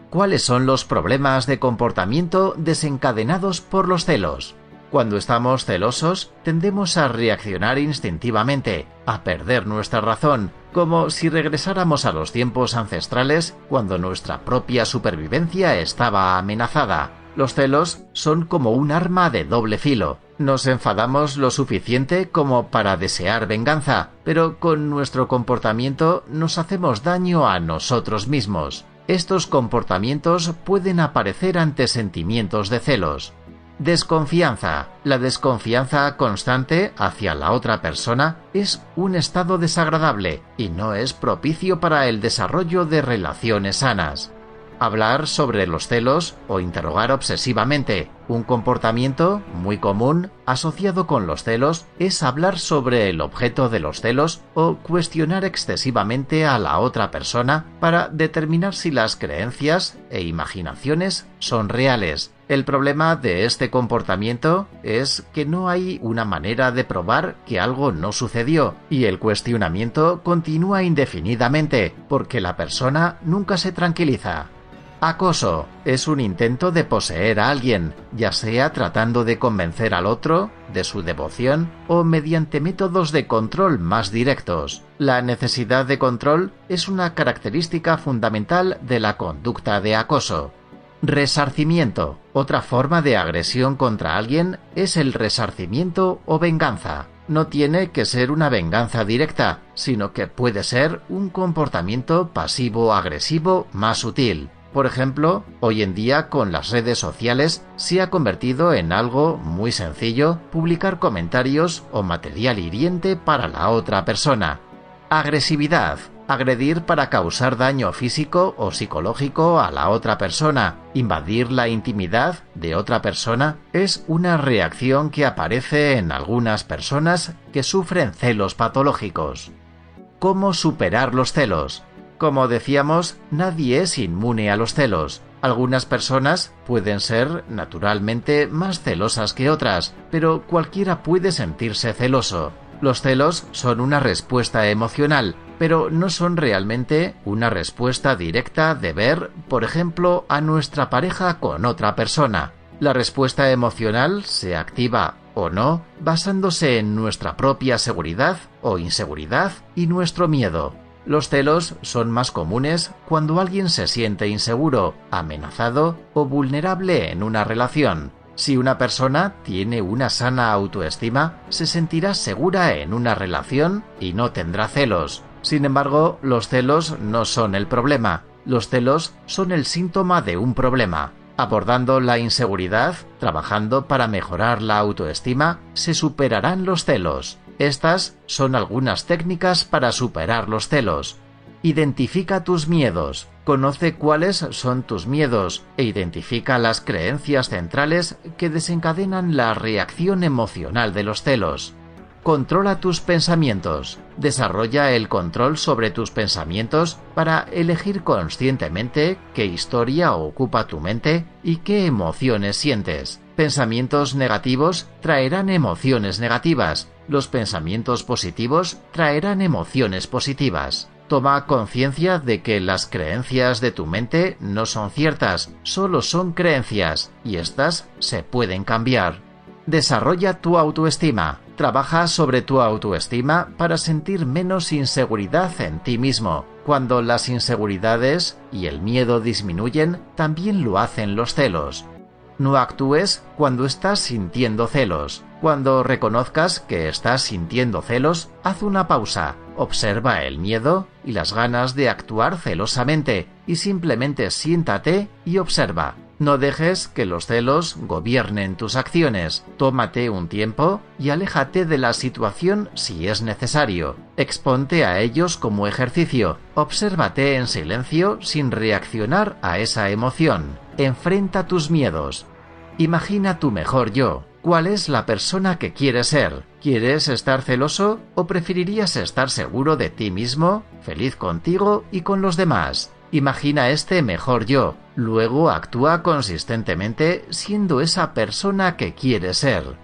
¿Cuáles son los problemas de comportamiento desencadenados por los celos? Cuando estamos celosos, tendemos a reaccionar instintivamente, a perder nuestra razón, como si regresáramos a los tiempos ancestrales cuando nuestra propia supervivencia estaba amenazada. Los celos son como un arma de doble filo. Nos enfadamos lo suficiente como para desear venganza, pero con nuestro comportamiento nos hacemos daño a nosotros mismos. Estos comportamientos pueden aparecer ante sentimientos de celos. Desconfianza. La desconfianza constante hacia la otra persona es un estado desagradable y no es propicio para el desarrollo de relaciones sanas. Hablar sobre los celos o interrogar obsesivamente. Un comportamiento muy común asociado con los celos es hablar sobre el objeto de los celos o cuestionar excesivamente a la otra persona para determinar si las creencias e imaginaciones son reales. El problema de este comportamiento es que no hay una manera de probar que algo no sucedió y el cuestionamiento continúa indefinidamente porque la persona nunca se tranquiliza. Acoso es un intento de poseer a alguien, ya sea tratando de convencer al otro de su devoción o mediante métodos de control más directos. La necesidad de control es una característica fundamental de la conducta de acoso. Resarcimiento. Otra forma de agresión contra alguien es el resarcimiento o venganza. No tiene que ser una venganza directa, sino que puede ser un comportamiento pasivo-agresivo más sutil. Por ejemplo, hoy en día con las redes sociales se ha convertido en algo muy sencillo publicar comentarios o material hiriente para la otra persona. Agresividad. Agredir para causar daño físico o psicológico a la otra persona. Invadir la intimidad de otra persona es una reacción que aparece en algunas personas que sufren celos patológicos. ¿Cómo superar los celos? Como decíamos, nadie es inmune a los celos. Algunas personas pueden ser naturalmente más celosas que otras, pero cualquiera puede sentirse celoso. Los celos son una respuesta emocional, pero no son realmente una respuesta directa de ver, por ejemplo, a nuestra pareja con otra persona. La respuesta emocional se activa o no basándose en nuestra propia seguridad o inseguridad y nuestro miedo. Los celos son más comunes cuando alguien se siente inseguro, amenazado o vulnerable en una relación. Si una persona tiene una sana autoestima, se sentirá segura en una relación y no tendrá celos. Sin embargo, los celos no son el problema. Los celos son el síntoma de un problema. Abordando la inseguridad, trabajando para mejorar la autoestima, se superarán los celos. Estas son algunas técnicas para superar los celos. Identifica tus miedos. Conoce cuáles son tus miedos e identifica las creencias centrales que desencadenan la reacción emocional de los celos. Controla tus pensamientos. Desarrolla el control sobre tus pensamientos para elegir conscientemente qué historia ocupa tu mente y qué emociones sientes. Pensamientos negativos traerán emociones negativas. Los pensamientos positivos traerán emociones positivas. Toma conciencia de que las creencias de tu mente no son ciertas, solo son creencias, y éstas se pueden cambiar. Desarrolla tu autoestima. Trabaja sobre tu autoestima para sentir menos inseguridad en ti mismo. Cuando las inseguridades y el miedo disminuyen, también lo hacen los celos. No actúes cuando estás sintiendo celos. Cuando reconozcas que estás sintiendo celos, haz una pausa, observa el miedo y las ganas de actuar celosamente y simplemente siéntate y observa. No dejes que los celos gobiernen tus acciones. Tómate un tiempo y aléjate de la situación si es necesario. Exponte a ellos como ejercicio. Obsérvate en silencio sin reaccionar a esa emoción. Enfrenta tus miedos. Imagina tu mejor yo. ¿Cuál es la persona que quieres ser? ¿Quieres estar celoso o preferirías estar seguro de ti mismo, feliz contigo y con los demás? Imagina este mejor yo, luego actúa consistentemente siendo esa persona que quieres ser.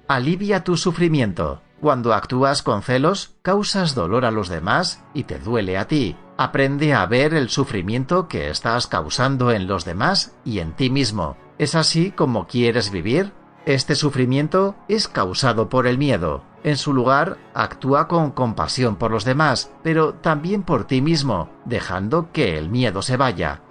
Alivia tu sufrimiento. Cuando actúas con celos, causas dolor a los demás y te duele a ti. Aprende a ver el sufrimiento que estás causando en los demás y en ti mismo. ¿Es así como quieres vivir? Este sufrimiento es causado por el miedo. En su lugar, actúa con compasión por los demás, pero también por ti mismo, dejando que el miedo se vaya.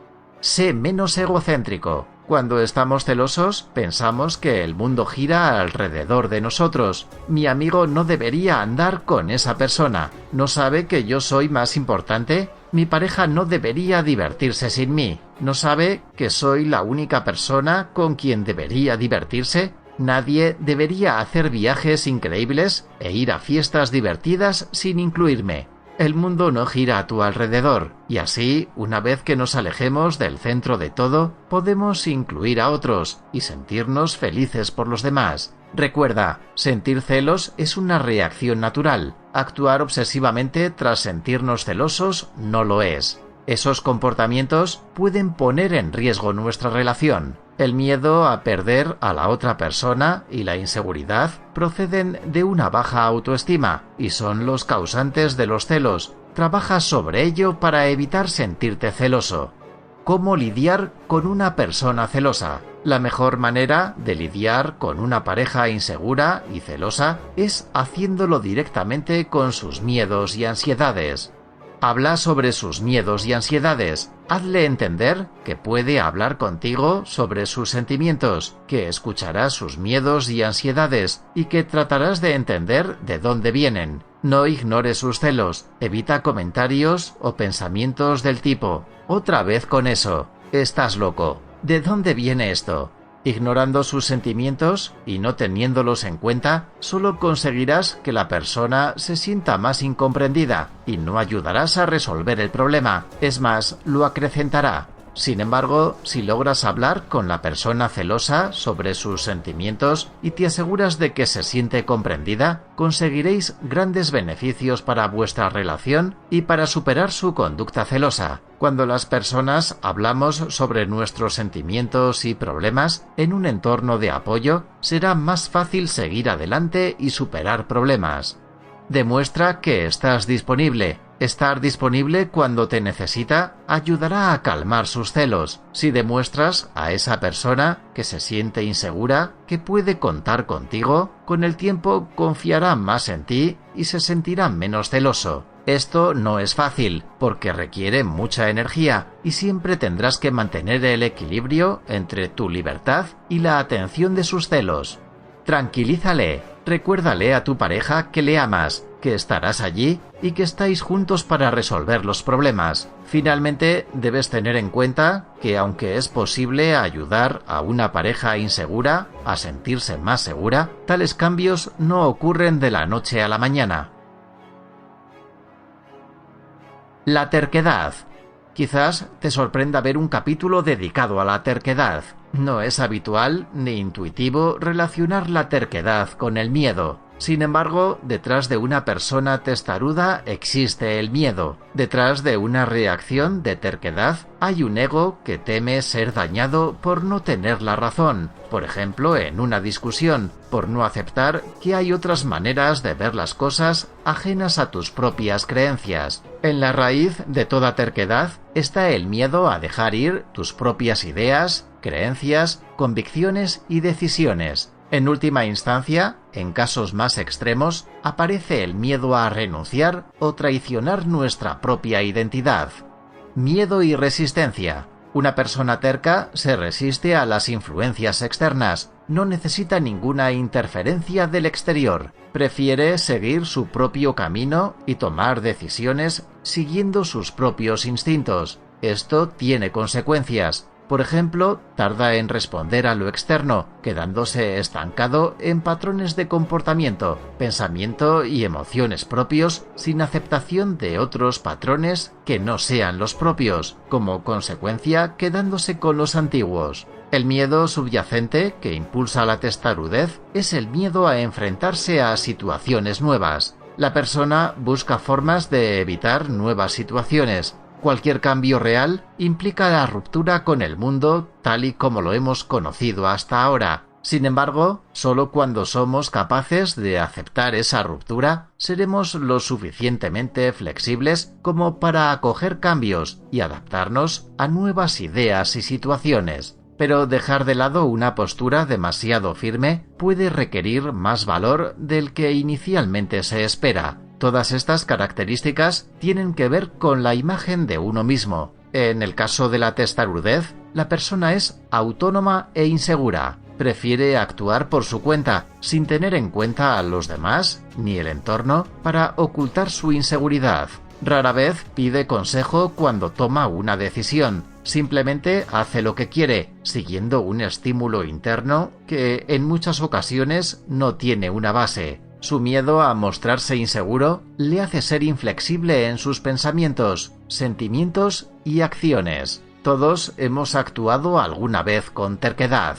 Sé menos egocéntrico. Cuando estamos celosos, pensamos que el mundo gira alrededor de nosotros. Mi amigo no debería andar con esa persona. ¿No sabe que yo soy más importante? Mi pareja no debería divertirse sin mí. ¿No sabe que soy la única persona con quien debería divertirse? Nadie debería hacer viajes increíbles e ir a fiestas divertidas sin incluirme. El mundo no gira a tu alrededor, y así, una vez que nos alejemos del centro de todo, podemos incluir a otros y sentirnos felices por los demás. Recuerda, sentir celos es una reacción natural. Actuar obsesivamente tras sentirnos celosos no lo es. Esos comportamientos pueden poner en riesgo nuestra relación. El miedo a perder a la otra persona y la inseguridad proceden de una baja autoestima y son los causantes de los celos. Trabaja sobre ello para evitar sentirte celoso. ¿Cómo lidiar con una persona celosa? La mejor manera de lidiar con una pareja insegura y celosa es haciéndolo directamente con sus miedos y ansiedades. Habla sobre sus miedos y ansiedades. Hazle entender que puede hablar contigo sobre sus sentimientos, que escucharás sus miedos y ansiedades y que tratarás de entender de dónde vienen. No ignores sus celos. Evita comentarios o pensamientos del tipo: «Otra vez con eso. Estás loco. ¿De dónde viene esto?». Ignorando sus sentimientos y no teniéndolos en cuenta, solo conseguirás que la persona se sienta más incomprendida y no ayudarás a resolver el problema, es más, lo acrecentará. Sin embargo, si logras hablar con la persona celosa sobre sus sentimientos y te aseguras de que se siente comprendida, conseguiréis grandes beneficios para vuestra relación y para superar su conducta celosa. Cuando las personas hablamos sobre nuestros sentimientos y problemas en un entorno de apoyo, será más fácil seguir adelante y superar problemas. Demuestra que estás disponible. Estar disponible cuando te necesita ayudará a calmar sus celos. Si demuestras a esa persona que se siente insegura, que puede contar contigo, con el tiempo confiará más en ti y se sentirá menos celoso. Esto no es fácil, porque requiere mucha energía y siempre tendrás que mantener el equilibrio entre tu libertad y la atención de sus celos. Tranquilízale. Recuérdale a tu pareja que le amas, que estarás allí y que estáis juntos para resolver los problemas. Finalmente, debes tener en cuenta que aunque es posible ayudar a una pareja insegura a sentirse más segura, tales cambios no ocurren de la noche a la mañana. La terquedad. Quizás te sorprenda ver un capítulo dedicado a la terquedad. No es habitual ni intuitivo relacionar la terquedad con el miedo. Sin embargo, detrás de una persona testaruda existe el miedo. Detrás de una reacción de terquedad hay un ego que teme ser dañado por no tener la razón. Por ejemplo, en una discusión, por no aceptar que hay otras maneras de ver las cosas ajenas a tus propias creencias. En la raíz de toda terquedad está el miedo a dejar ir tus propias ideas, creencias, convicciones y decisiones. En última instancia, en casos más extremos, aparece el miedo a renunciar o traicionar nuestra propia identidad. Miedo y resistencia. Una persona terca se resiste a las influencias externas, no necesita ninguna interferencia del exterior, prefiere seguir su propio camino y tomar decisiones siguiendo sus propios instintos. Esto tiene consecuencias. Por ejemplo, tarda en responder a lo externo, quedándose estancado en patrones de comportamiento, pensamiento y emociones propios sin aceptación de otros patrones que no sean los propios, como consecuencia quedándose con los antiguos. El miedo subyacente que impulsa la testarudez es el miedo a enfrentarse a situaciones nuevas. La persona busca formas de evitar nuevas situaciones. Cualquier cambio real implica la ruptura con el mundo tal y como lo hemos conocido hasta ahora. Sin embargo, solo cuando somos capaces de aceptar esa ruptura, seremos lo suficientemente flexibles como para acoger cambios y adaptarnos a nuevas ideas y situaciones. Pero dejar de lado una postura demasiado firme puede requerir más valor del que inicialmente se espera. Todas estas características tienen que ver con la imagen de uno mismo. En el caso de la testarudez, la persona es autónoma e insegura. Prefiere actuar por su cuenta, sin tener en cuenta a los demás ni el entorno para ocultar su inseguridad. Rara vez pide consejo cuando toma una decisión. Simplemente hace lo que quiere, siguiendo un estímulo interno que en muchas ocasiones no tiene una base. Su miedo a mostrarse inseguro le hace ser inflexible en sus pensamientos, sentimientos y acciones. Todos hemos actuado alguna vez con terquedad.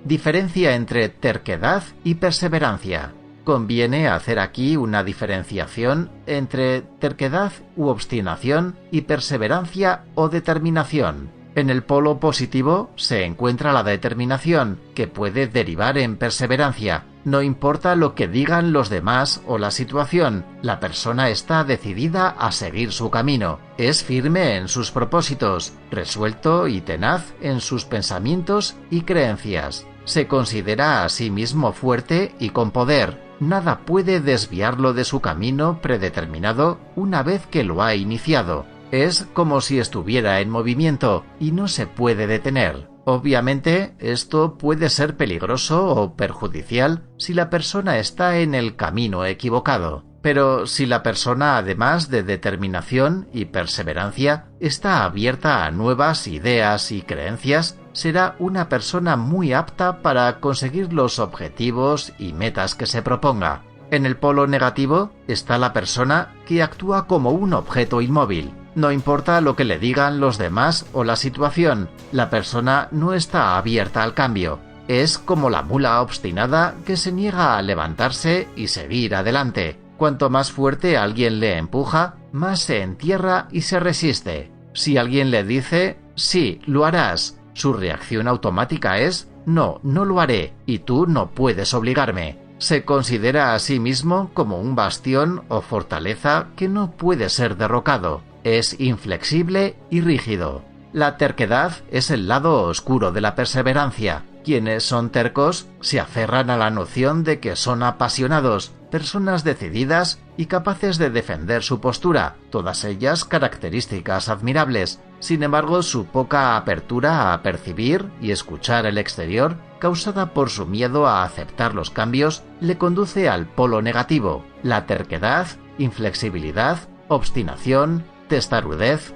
Diferencia entre terquedad y perseverancia. Conviene hacer aquí una diferenciación entre terquedad u obstinación y perseverancia o determinación. En el polo positivo se encuentra la determinación, que puede derivar en perseverancia. No importa lo que digan los demás o la situación, la persona está decidida a seguir su camino. Es firme en sus propósitos, resuelto y tenaz en sus pensamientos y creencias. Se considera a sí mismo fuerte y con poder. Nada puede desviarlo de su camino predeterminado una vez que lo ha iniciado. Es como si estuviera en movimiento y no se puede detener. Obviamente, esto puede ser peligroso o perjudicial si la persona está en el camino equivocado. Pero si la persona, además de determinación y perseverancia, está abierta a nuevas ideas y creencias, será una persona muy apta para conseguir los objetivos y metas que se proponga. En el polo negativo está la persona que actúa como un objeto inmóvil. No importa lo que le digan los demás o la situación, la persona no está abierta al cambio. Es como la mula obstinada que se niega a levantarse y seguir adelante. Cuanto más fuerte alguien le empuja, más se entierra y se resiste. Si alguien le dice, sí, lo harás, su reacción automática es, no, no lo haré, y tú no puedes obligarme. Se considera a sí mismo como un bastión o fortaleza que no puede ser derrocado. Es inflexible y rígido. La terquedad es el lado oscuro de la perseverancia. Quienes son tercos se aferran a la noción de que son apasionados, personas decididas y capaces de defender su postura, todas ellas características admirables. Sin embargo, su poca apertura a percibir y escuchar el exterior, causada por su miedo a aceptar los cambios, le conduce al polo negativo, la terquedad, inflexibilidad, obstinación, testarudez.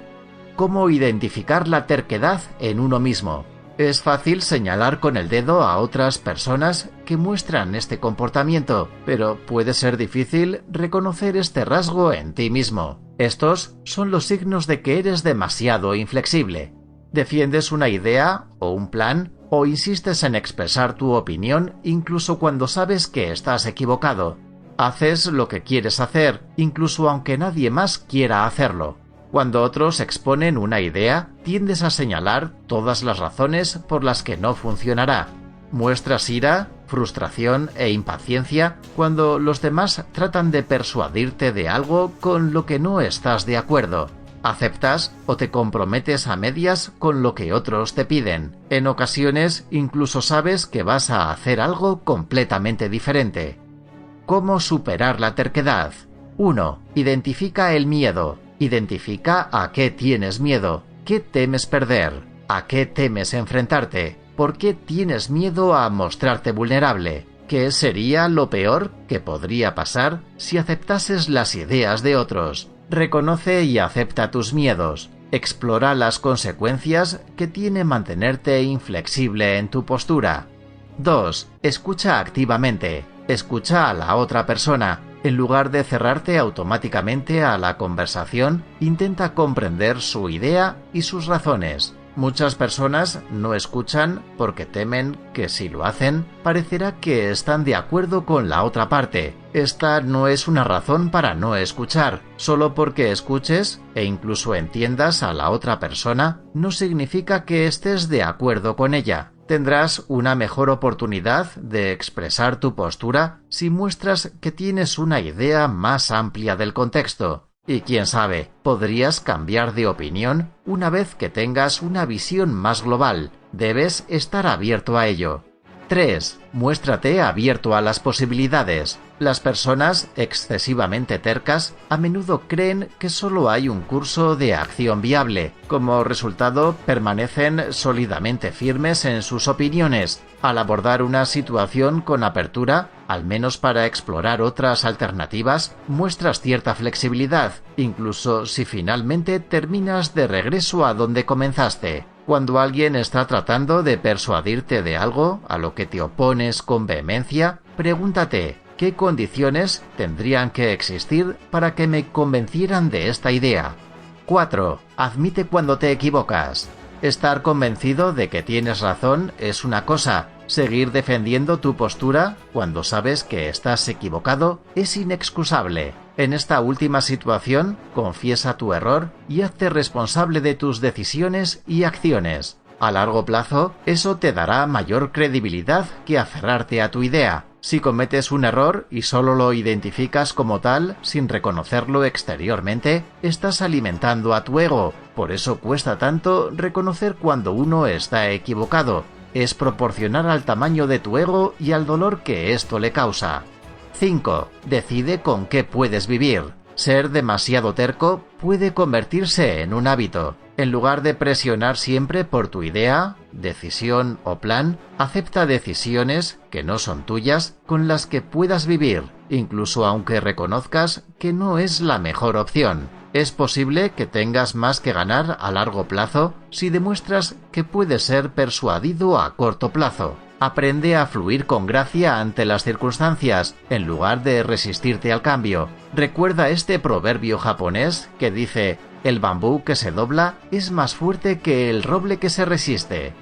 ¿Cómo identificar la terquedad en uno mismo? Es fácil señalar con el dedo a otras personas que muestran este comportamiento, pero puede ser difícil reconocer este rasgo en ti mismo. Estos son los signos de que eres demasiado inflexible. Defiendes una idea o un plan o insistes en expresar tu opinión incluso cuando sabes que estás equivocado. Haces lo que quieres hacer, incluso aunque nadie más quiera hacerlo. Cuando otros exponen una idea, tiendes a señalar todas las razones por las que no funcionará. Muestras ira, frustración e impaciencia cuando los demás tratan de persuadirte de algo con lo que no estás de acuerdo. Aceptas o te comprometes a medias con lo que otros te piden. En ocasiones, incluso sabes que vas a hacer algo completamente diferente. ¿Cómo superar la terquedad? 1. Identifica el miedo. Identifica a qué tienes miedo, qué temes perder, a qué temes enfrentarte, por qué tienes miedo a mostrarte vulnerable, qué sería lo peor que podría pasar si aceptases las ideas de otros. Reconoce y acepta tus miedos. Explora las consecuencias que tiene mantenerte inflexible en tu postura. 2. Escucha activamente. Escucha a la otra persona. En lugar de cerrarte automáticamente a la conversación, intenta comprender su idea y sus razones. Muchas personas no escuchan porque temen que si lo hacen, parecerá que están de acuerdo con la otra parte. Esta no es una razón para no escuchar. Solo porque escuches e incluso entiendas a la otra persona, no significa que estés de acuerdo con ella. Tendrás una mejor oportunidad de expresar tu postura si muestras que tienes una idea más amplia del contexto. Y quién sabe, podrías cambiar de opinión una vez que tengas una visión más global. Debes estar abierto a ello. 3. Muéstrate abierto a las posibilidades. Las personas excesivamente tercas a menudo creen que solo hay un curso de acción viable. Como resultado, permanecen sólidamente firmes en sus opiniones. Al abordar una situación con apertura, al menos para explorar otras alternativas, muestras cierta flexibilidad, incluso si finalmente terminas de regreso a donde comenzaste. Cuando alguien está tratando de persuadirte de algo a lo que te opones con vehemencia, pregúntate, ¿qué condiciones tendrían que existir para que me convencieran de esta idea? 4. Admite cuando te equivocas. Estar convencido de que tienes razón es una cosa. Seguir defendiendo tu postura cuando sabes que estás equivocado es inexcusable. En esta última situación, confiesa tu error y hazte responsable de tus decisiones y acciones. A largo plazo, eso te dará mayor credibilidad que aferrarte a tu idea. Si cometes un error y solo lo identificas como tal sin reconocerlo exteriormente, estás alimentando a tu ego. Por eso cuesta tanto reconocer cuando uno está equivocado. Es proporcional al tamaño de tu ego y al dolor que esto le causa. 5. Decide con qué puedes vivir. Ser demasiado terco puede convertirse en un hábito. En lugar de presionar siempre por tu idea, decisión o plan, acepta decisiones que no son tuyas con las que puedas vivir, incluso aunque reconozcas que no es la mejor opción. Es posible que tengas más que ganar a largo plazo si demuestras que puedes ser persuadido a corto plazo. Aprende a fluir con gracia ante las circunstancias, en lugar de resistirte al cambio. Recuerda este proverbio japonés que dice: el bambú que se dobla es más fuerte que el roble que se resiste.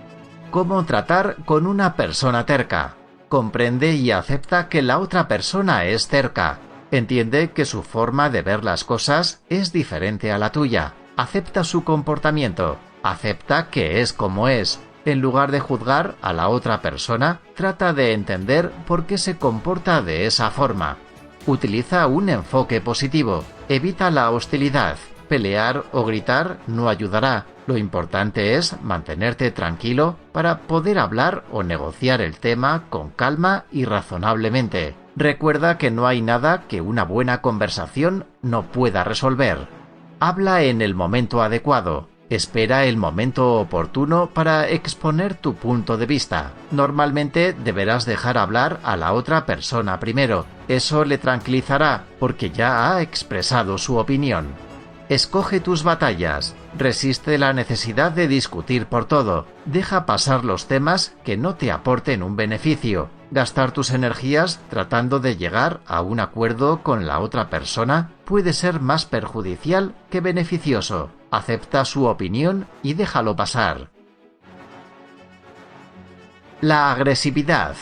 ¿Cómo tratar con una persona terca? Comprende y acepta que la otra persona es terca. Entiende que su forma de ver las cosas es diferente a la tuya. Acepta su comportamiento. Acepta que es como es. En lugar de juzgar a la otra persona, trata de entender por qué se comporta de esa forma. Utiliza un enfoque positivo. Evita la hostilidad. Pelear o gritar no ayudará. Lo importante es mantenerte tranquilo para poder hablar o negociar el tema con calma y razonablemente. Recuerda que no hay nada que una buena conversación no pueda resolver. Habla en el momento adecuado. Espera el momento oportuno para exponer tu punto de vista. Normalmente deberás dejar hablar a la otra persona primero. Eso le tranquilizará porque ya ha expresado su opinión. Escoge tus batallas. Resiste la necesidad de discutir por todo. Deja pasar los temas que no te aporten un beneficio. Gastar tus energías tratando de llegar a un acuerdo con la otra persona puede ser más perjudicial que beneficioso. Acepta su opinión y déjalo pasar. La agresividad.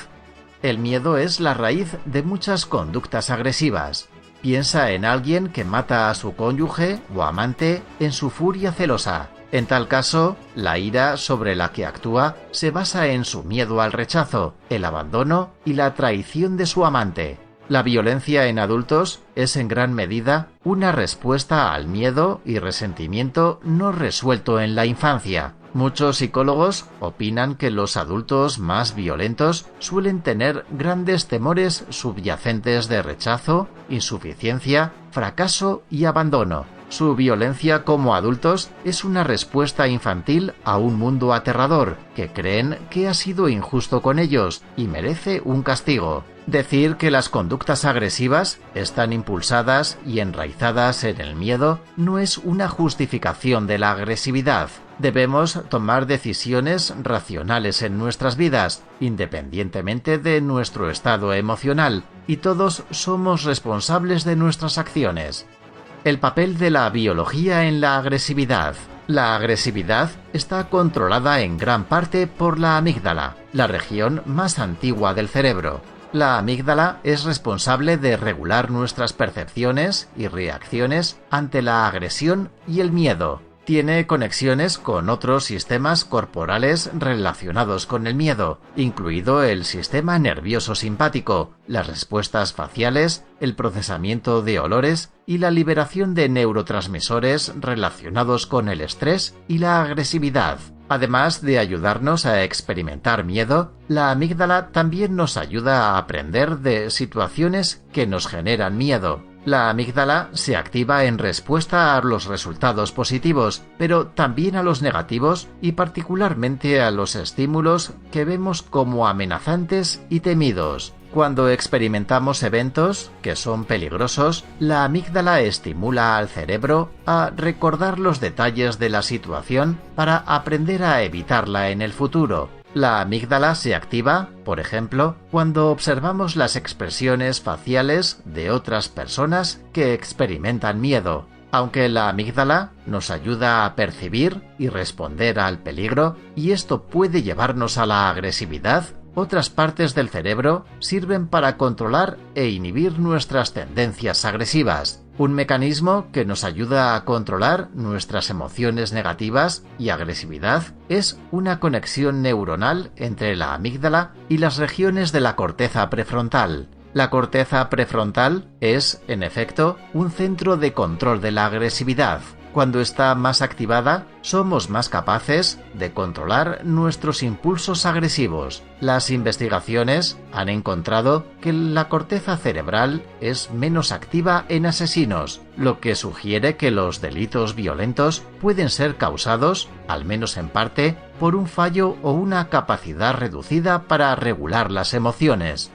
El miedo es la raíz de muchas conductas agresivas. Piensa en alguien que mata a su cónyuge o amante en su furia celosa. En tal caso, la ira sobre la que actúa se basa en su miedo al rechazo, el abandono y la traición de su amante. La violencia en adultos es en gran medida una respuesta al miedo y resentimiento no resuelto en la infancia. Muchos psicólogos opinan que los adultos más violentos suelen tener grandes temores subyacentes de rechazo, insuficiencia, fracaso y abandono. Su violencia como adultos es una respuesta infantil a un mundo aterrador, que creen que ha sido injusto con ellos y merece un castigo. Decir que las conductas agresivas están impulsadas y enraizadas en el miedo no es una justificación de la agresividad. Debemos tomar decisiones racionales en nuestras vidas, independientemente de nuestro estado emocional, y todos somos responsables de nuestras acciones. El papel de la biología en la agresividad. La agresividad está controlada en gran parte por la amígdala, la región más antigua del cerebro. La amígdala es responsable de regular nuestras percepciones y reacciones ante la agresión y el miedo. Tiene conexiones con otros sistemas corporales relacionados con el miedo, incluido el sistema nervioso simpático, las respuestas faciales, el procesamiento de olores y la liberación de neurotransmisores relacionados con el estrés y la agresividad. Además de ayudarnos a experimentar miedo, la amígdala también nos ayuda a aprender de situaciones que nos generan miedo. La amígdala se activa en respuesta a los resultados positivos, pero también a los negativos y particularmente a los estímulos que vemos como amenazantes y temidos. Cuando experimentamos eventos que son peligrosos, la amígdala estimula al cerebro a recordar los detalles de la situación para aprender a evitarla en el futuro. La amígdala se activa, por ejemplo, cuando observamos las expresiones faciales de otras personas que experimentan miedo. Aunque la amígdala nos ayuda a percibir y responder al peligro, y esto puede llevarnos a la agresividad, otras partes del cerebro sirven para controlar e inhibir nuestras tendencias agresivas, un mecanismo que nos ayuda a controlar nuestras emociones negativas y agresividad es una conexión neuronal entre la amígdala y las regiones de la corteza prefrontal. La corteza prefrontal es, en efecto, un centro de control de la agresividad. Cuando está más activada, somos más capaces de controlar nuestros impulsos agresivos. Las investigaciones han encontrado que la corteza cerebral es menos activa en asesinos, lo que sugiere que los delitos violentos pueden ser causados, al menos en parte, por un fallo o una capacidad reducida para regular las emociones.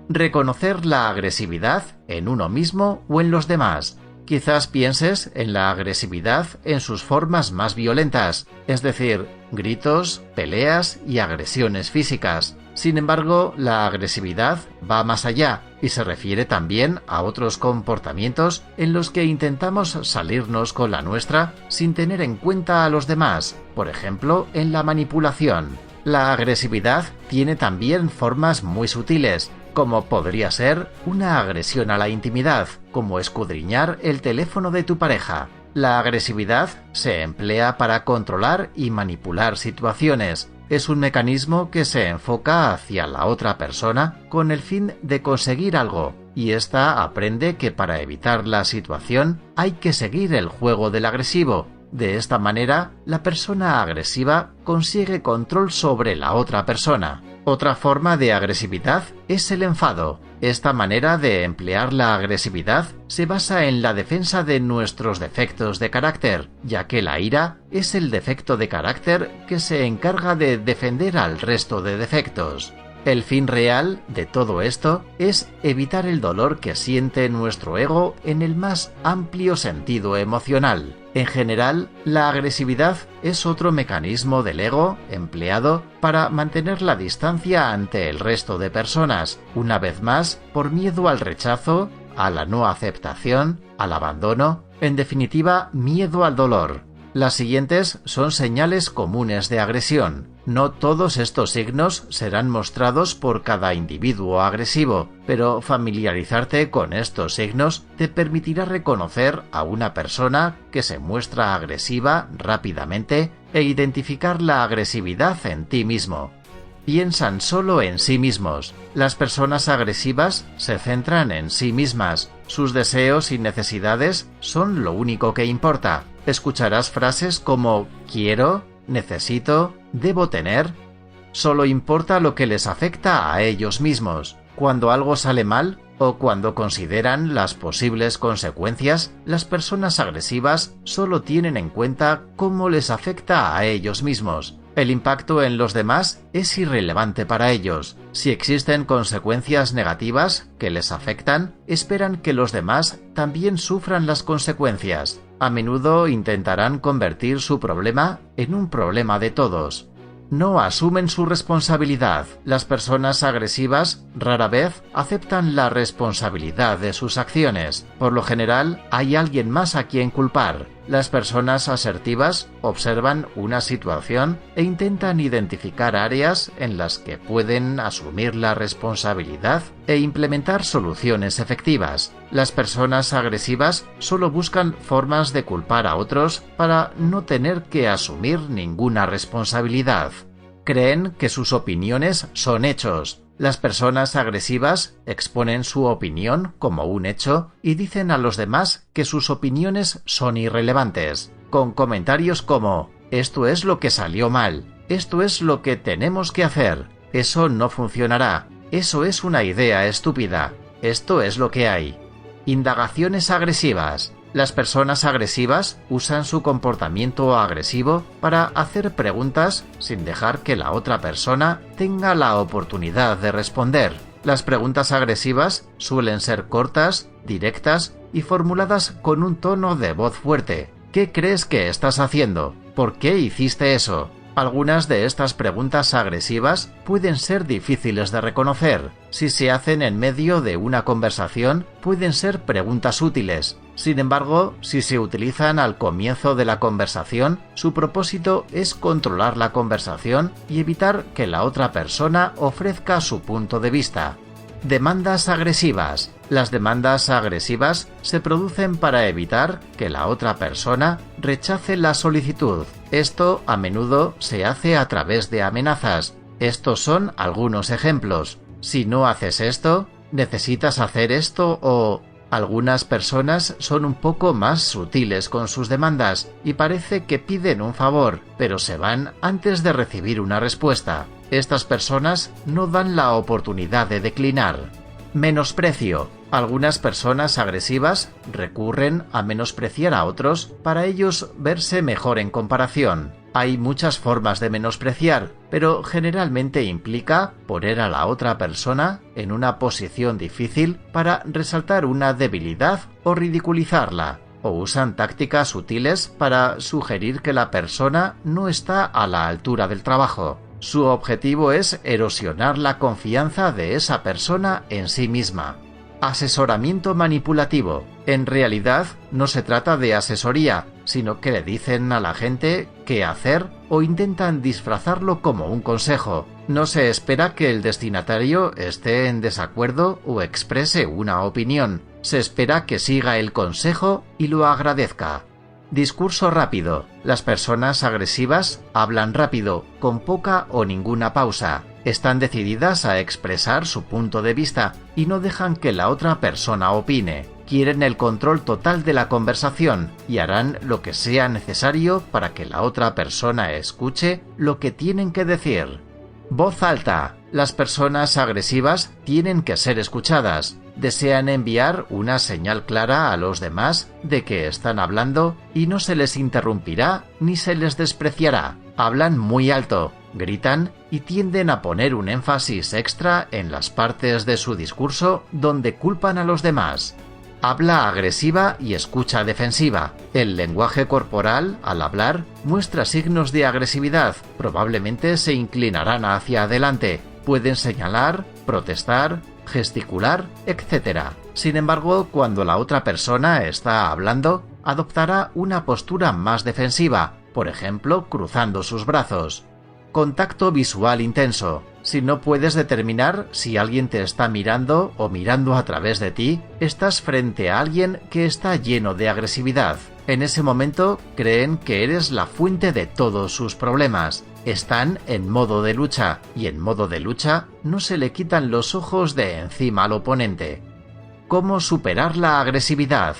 Reconocer la agresividad en uno mismo o en los demás. Quizás pienses en la agresividad en sus formas más violentas, es decir, gritos, peleas y agresiones físicas. Sin embargo, la agresividad va más allá y se refiere también a otros comportamientos en los que intentamos salirnos con la nuestra sin tener en cuenta a los demás, por ejemplo, en la manipulación. La agresividad tiene también formas muy sutiles, como podría ser una agresión a la intimidad, como escudriñar el teléfono de tu pareja. La agresividad se emplea para controlar y manipular situaciones. Es un mecanismo que se enfoca hacia la otra persona con el fin de conseguir algo, y ésta aprende que para evitar la situación hay que seguir el juego del agresivo. De esta manera, la persona agresiva consigue control sobre la otra persona. Otra forma de agresividad es el enfado. Esta manera de emplear la agresividad se basa en la defensa de nuestros defectos de carácter, ya que la ira es el defecto de carácter que se encarga de defender al resto de defectos. El fin real de todo esto es evitar el dolor que siente nuestro ego en el más amplio sentido emocional. En general, la agresividad es otro mecanismo del ego empleado para mantener la distancia ante el resto de personas, una vez más por miedo al rechazo, a la no aceptación, al abandono, en definitiva, miedo al dolor. Las siguientes son señales comunes de agresión. No todos estos signos serán mostrados por cada individuo agresivo, pero familiarizarte con estos signos te permitirá reconocer a una persona que se muestra agresiva rápidamente e identificar la agresividad en ti mismo. Piensan solo en sí mismos. Las personas agresivas se centran en sí mismas. Sus deseos y necesidades son lo único que importa. Escucharás frases como quiero, necesito, debo tener. Solo importa lo que les afecta a ellos mismos. Cuando algo sale mal o cuando consideran las posibles consecuencias, las personas agresivas solo tienen en cuenta cómo les afecta a ellos mismos. El impacto en los demás es irrelevante para ellos. Si existen consecuencias negativas que les afectan, esperan que los demás también sufran las consecuencias. A menudo intentarán convertir su problema en un problema de todos. No asumen su responsabilidad. Las personas agresivas rara vez aceptan la responsabilidad de sus acciones. Por lo general, hay alguien más a quien culpar. Las personas asertivas observan una situación e intentan identificar áreas en las que pueden asumir la responsabilidad e implementar soluciones efectivas. Las personas agresivas solo buscan formas de culpar a otros para no tener que asumir ninguna responsabilidad. Creen que sus opiniones son hechos. Las personas agresivas exponen su opinión como un hecho y dicen a los demás que sus opiniones son irrelevantes, con comentarios como «esto es lo que salió mal», «esto es lo que tenemos que hacer», «eso no funcionará», «eso es una idea estúpida», «esto es lo que hay». Indagaciones agresivas. Las personas agresivas usan su comportamiento agresivo para hacer preguntas sin dejar que la otra persona tenga la oportunidad de responder. Las preguntas agresivas suelen ser cortas, directas y formuladas con un tono de voz fuerte. ¿Qué crees que estás haciendo? ¿Por qué hiciste eso? Algunas de estas preguntas agresivas pueden ser difíciles de reconocer. Si se hacen en medio de una conversación, pueden ser preguntas útiles. Sin embargo, si se utilizan al comienzo de la conversación, su propósito es controlar la conversación y evitar que la otra persona ofrezca su punto de vista. Demandas agresivas. Las demandas agresivas se producen para evitar que la otra persona rechace la solicitud. Esto a menudo se hace a través de amenazas. Estos son algunos ejemplos. Si no haces esto, necesitas hacer esto o... Algunas personas son un poco más sutiles con sus demandas y parece que piden un favor, pero se van antes de recibir una respuesta. Estas personas no dan la oportunidad de declinar. Menosprecio. Algunas personas agresivas recurren a menospreciar a otros para ellos verse mejor en comparación. Hay muchas formas de menospreciar, pero generalmente implica poner a la otra persona en una posición difícil para resaltar una debilidad o ridiculizarla, o usan tácticas sutiles para sugerir que la persona no está a la altura del trabajo. Su objetivo es erosionar la confianza de esa persona en sí misma. Asesoramiento manipulativo. En realidad, no se trata de asesoría, sino que le dicen a la gente qué hacer o intentan disfrazarlo como un consejo. No se espera que el destinatario esté en desacuerdo o exprese una opinión. Se espera que siga el consejo y lo agradezca. Discurso rápido. Las personas agresivas hablan rápido, con poca o ninguna pausa. Están decididas a expresar su punto de vista y no dejan que la otra persona opine. Quieren el control total de la conversación y harán lo que sea necesario para que la otra persona escuche lo que tienen que decir. Voz alta. Las personas agresivas tienen que ser escuchadas. Desean enviar una señal clara a los demás de que están hablando y no se les interrumpirá ni se les despreciará. Hablan muy alto, gritan y tienden a poner un énfasis extra en las partes de su discurso donde culpan a los demás. Habla agresiva y escucha defensiva. El lenguaje corporal, al hablar, muestra signos de agresividad. Probablemente se inclinarán hacia adelante. Pueden señalar, protestar, gesticular, etc. Sin embargo, cuando la otra persona está hablando, adoptará una postura más defensiva, por ejemplo, cruzando sus brazos. Contacto visual intenso. Si no puedes determinar si alguien te está mirando o mirando a través de ti, estás frente a alguien que está lleno de agresividad. En ese momento creen que eres la fuente de todos sus problemas. Están en modo de lucha, y en modo de lucha no se le quitan los ojos de encima al oponente. ¿Cómo superar la agresividad?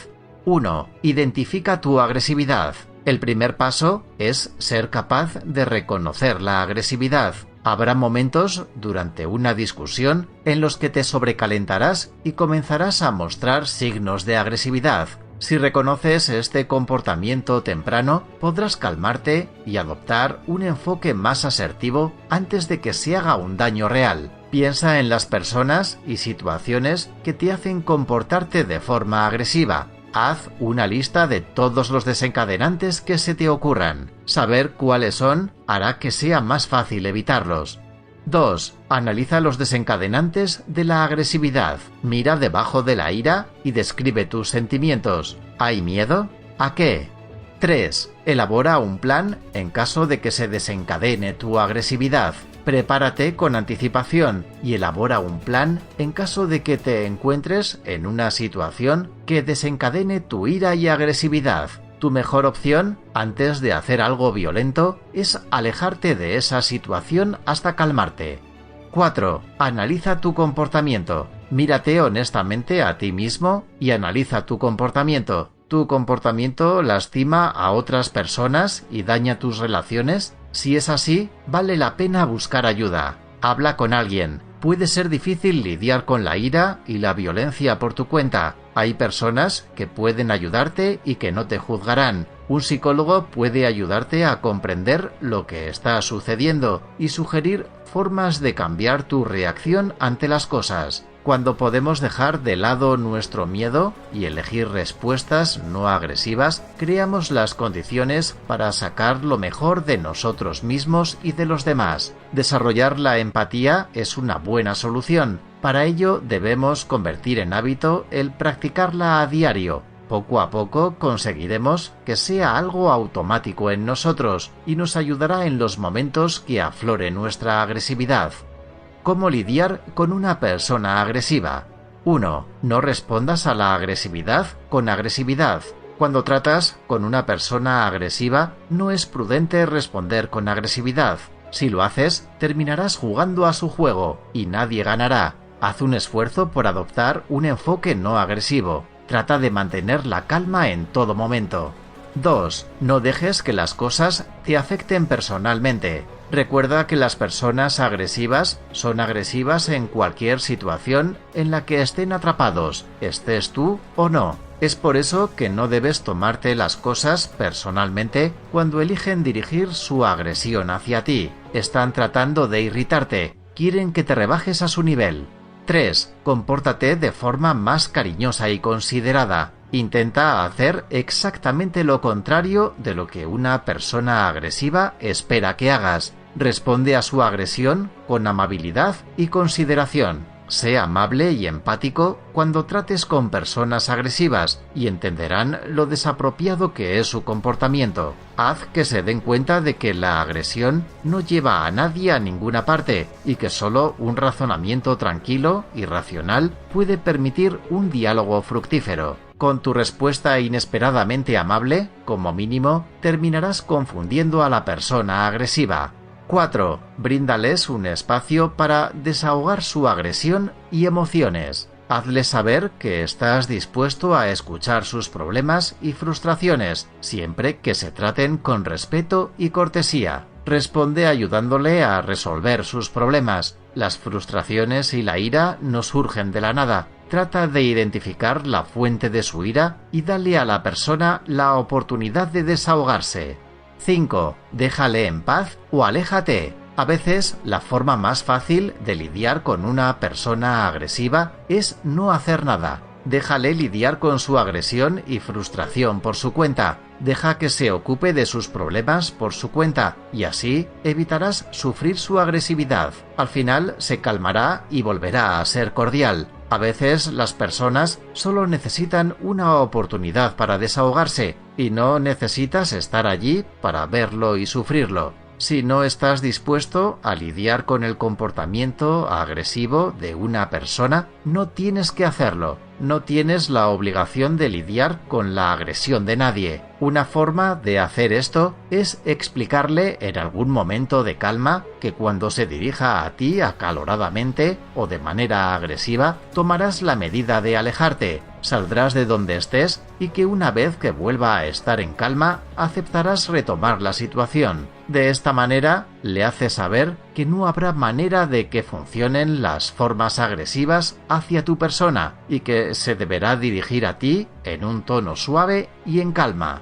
1. Identifica tu agresividad. El primer paso es ser capaz de reconocer la agresividad. Habrá momentos durante una discusión en los que te sobrecalentarás y comenzarás a mostrar signos de agresividad. Si reconoces este comportamiento temprano, podrás calmarte y adoptar un enfoque más asertivo antes de que se haga un daño real. Piensa en las personas y situaciones que te hacen comportarte de forma agresiva. Haz una lista de todos los desencadenantes que se te ocurran. Saber cuáles son hará que sea más fácil evitarlos. 2. Analiza los desencadenantes de la agresividad. Mira debajo de la ira y describe tus sentimientos. ¿Hay miedo? ¿A qué? 3. Elabora un plan en caso de que se desencadene tu agresividad. Prepárate con anticipación y elabora un plan en caso de que te encuentres en una situación que desencadene tu ira y agresividad. Tu mejor opción, antes de hacer algo violento, es alejarte de esa situación hasta calmarte. 4. Analiza tu comportamiento. Mírate honestamente a ti mismo y analiza tu comportamiento. ¿Tu comportamiento lastima a otras personas y daña tus relaciones? Si es así, vale la pena buscar ayuda. Habla con alguien. Puede ser difícil lidiar con la ira y la violencia por tu cuenta. Hay personas que pueden ayudarte y que no te juzgarán. Un psicólogo puede ayudarte a comprender lo que está sucediendo y sugerir formas de cambiar tu reacción ante las cosas. Cuando podemos dejar de lado nuestro miedo y elegir respuestas no agresivas, creamos las condiciones para sacar lo mejor de nosotros mismos y de los demás. Desarrollar la empatía es una buena solución. Para ello debemos convertir en hábito el practicarla a diario. Poco a poco conseguiremos que sea algo automático en nosotros y nos ayudará en los momentos que aflore nuestra agresividad. ¿Cómo lidiar con una persona agresiva? 1. No respondas a la agresividad con agresividad. Cuando tratas con una persona agresiva, no es prudente responder con agresividad. Si lo haces, terminarás jugando a su juego y nadie ganará. Haz un esfuerzo por adoptar un enfoque no agresivo. Trata de mantener la calma en todo momento. 2. No dejes que las cosas te afecten personalmente. Recuerda que las personas agresivas son agresivas en cualquier situación en la que estén atrapados, estés tú o no. Es por eso que no debes tomarte las cosas personalmente cuando eligen dirigir su agresión hacia ti. Están tratando de irritarte, quieren que te rebajes a su nivel. 3. Compórtate de forma más cariñosa y considerada. Intenta hacer exactamente lo contrario de lo que una persona agresiva espera que hagas. Responde a su agresión con amabilidad y consideración. Sé amable y empático cuando trates con personas agresivas y entenderán lo desapropiado que es su comportamiento. Haz que se den cuenta de que la agresión no lleva a nadie a ninguna parte y que solo un razonamiento tranquilo y racional puede permitir un diálogo fructífero. Con tu respuesta inesperadamente amable, como mínimo, terminarás confundiendo a la persona agresiva. 4. Bríndales un espacio para desahogar su agresión y emociones. Hazles saber que estás dispuesto a escuchar sus problemas y frustraciones, siempre que se traten con respeto y cortesía. Responde ayudándole a resolver sus problemas. Las frustraciones y la ira no surgen de la nada. Trata de identificar la fuente de su ira y dale a la persona la oportunidad de desahogarse. 5. Déjale en paz o aléjate. A veces, la forma más fácil de lidiar con una persona agresiva es no hacer nada. Déjale lidiar con su agresión y frustración por su cuenta. Deja que se ocupe de sus problemas por su cuenta y así evitarás sufrir su agresividad. Al final se calmará y volverá a ser cordial. A veces las personas solo necesitan una oportunidad para desahogarse y no necesitas estar allí para verlo y sufrirlo. Si no estás dispuesto a lidiar con el comportamiento agresivo de una persona, no tienes que hacerlo. No tienes la obligación de lidiar con la agresión de nadie. Una forma de hacer esto es explicarle en algún momento de calma que cuando se dirija a ti acaloradamente o de manera agresiva, tomarás la medida de alejarte, saldrás de donde estés y que una vez que vuelva a estar en calma, aceptarás retomar la situación. De esta manera, le hace saber que no habrá manera de que funcionen las formas agresivas hacia tu persona y que se deberá dirigir a ti en un tono suave y en calma.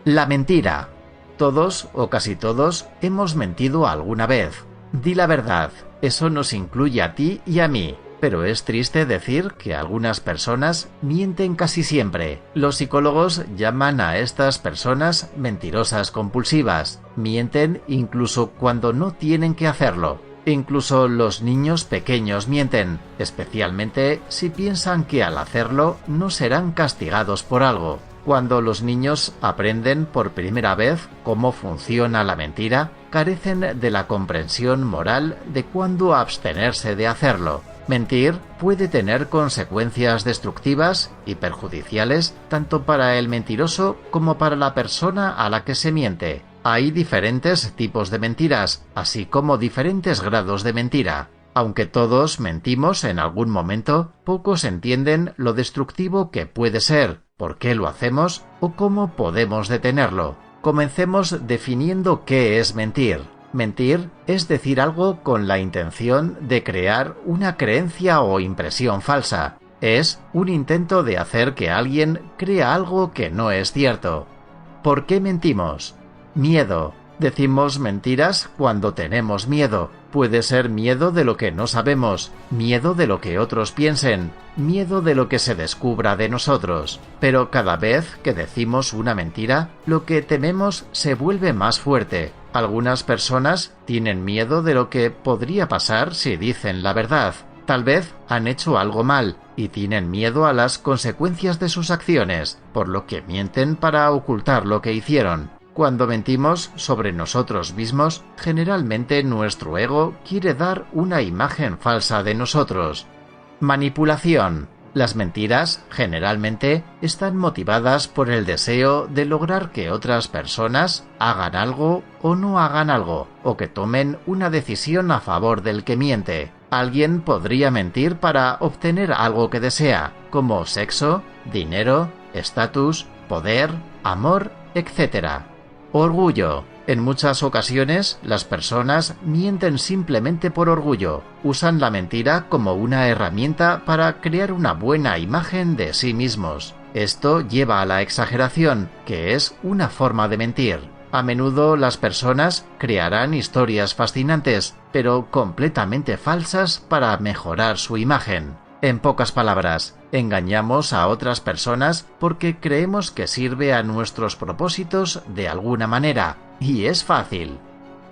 La mentira. Todos o casi todos hemos mentido alguna vez. Di la verdad, eso nos incluye a ti y a mí. Pero es triste decir que algunas personas mienten casi siempre. Los psicólogos llaman a estas personas mentirosas compulsivas. Mienten incluso cuando no tienen que hacerlo. Incluso los niños pequeños mienten, especialmente si piensan que al hacerlo no serán castigados por algo. Cuando los niños aprenden por primera vez cómo funciona la mentira, carecen de la comprensión moral de cuándo abstenerse de hacerlo. Mentir puede tener consecuencias destructivas y perjudiciales tanto para el mentiroso como para la persona a la que se miente. Hay diferentes tipos de mentiras, así como diferentes grados de mentira. Aunque todos mentimos en algún momento, pocos entienden lo destructivo que puede ser, por qué lo hacemos o cómo podemos detenerlo. Comencemos definiendo qué es mentir. Mentir es decir algo con la intención de crear una creencia o impresión falsa. Es un intento de hacer que alguien crea algo que no es cierto. ¿Por qué mentimos? Miedo. Decimos mentiras cuando tenemos miedo. Puede ser miedo de lo que no sabemos, miedo de lo que otros piensen, miedo de lo que se descubra de nosotros. Pero cada vez que decimos una mentira, lo que tememos se vuelve más fuerte. Algunas personas tienen miedo de lo que podría pasar si dicen la verdad. Tal vez han hecho algo mal y tienen miedo a las consecuencias de sus acciones, por lo que mienten para ocultar lo que hicieron. Cuando mentimos sobre nosotros mismos, generalmente nuestro ego quiere dar una imagen falsa de nosotros. Manipulación. Las mentiras, generalmente, están motivadas por el deseo de lograr que otras personas hagan algo o no hagan algo, o que tomen una decisión a favor del que miente. Alguien podría mentir para obtener algo que desea, como sexo, dinero, estatus, poder, amor, etc. Orgullo. En muchas ocasiones, las personas mienten simplemente por orgullo. Usan la mentira como una herramienta para crear una buena imagen de sí mismos. Esto lleva a la exageración, que es una forma de mentir. A menudo las personas crearán historias fascinantes, pero completamente falsas para mejorar su imagen. En pocas palabras, engañamos a otras personas porque creemos que sirve a nuestros propósitos de alguna manera, y es fácil.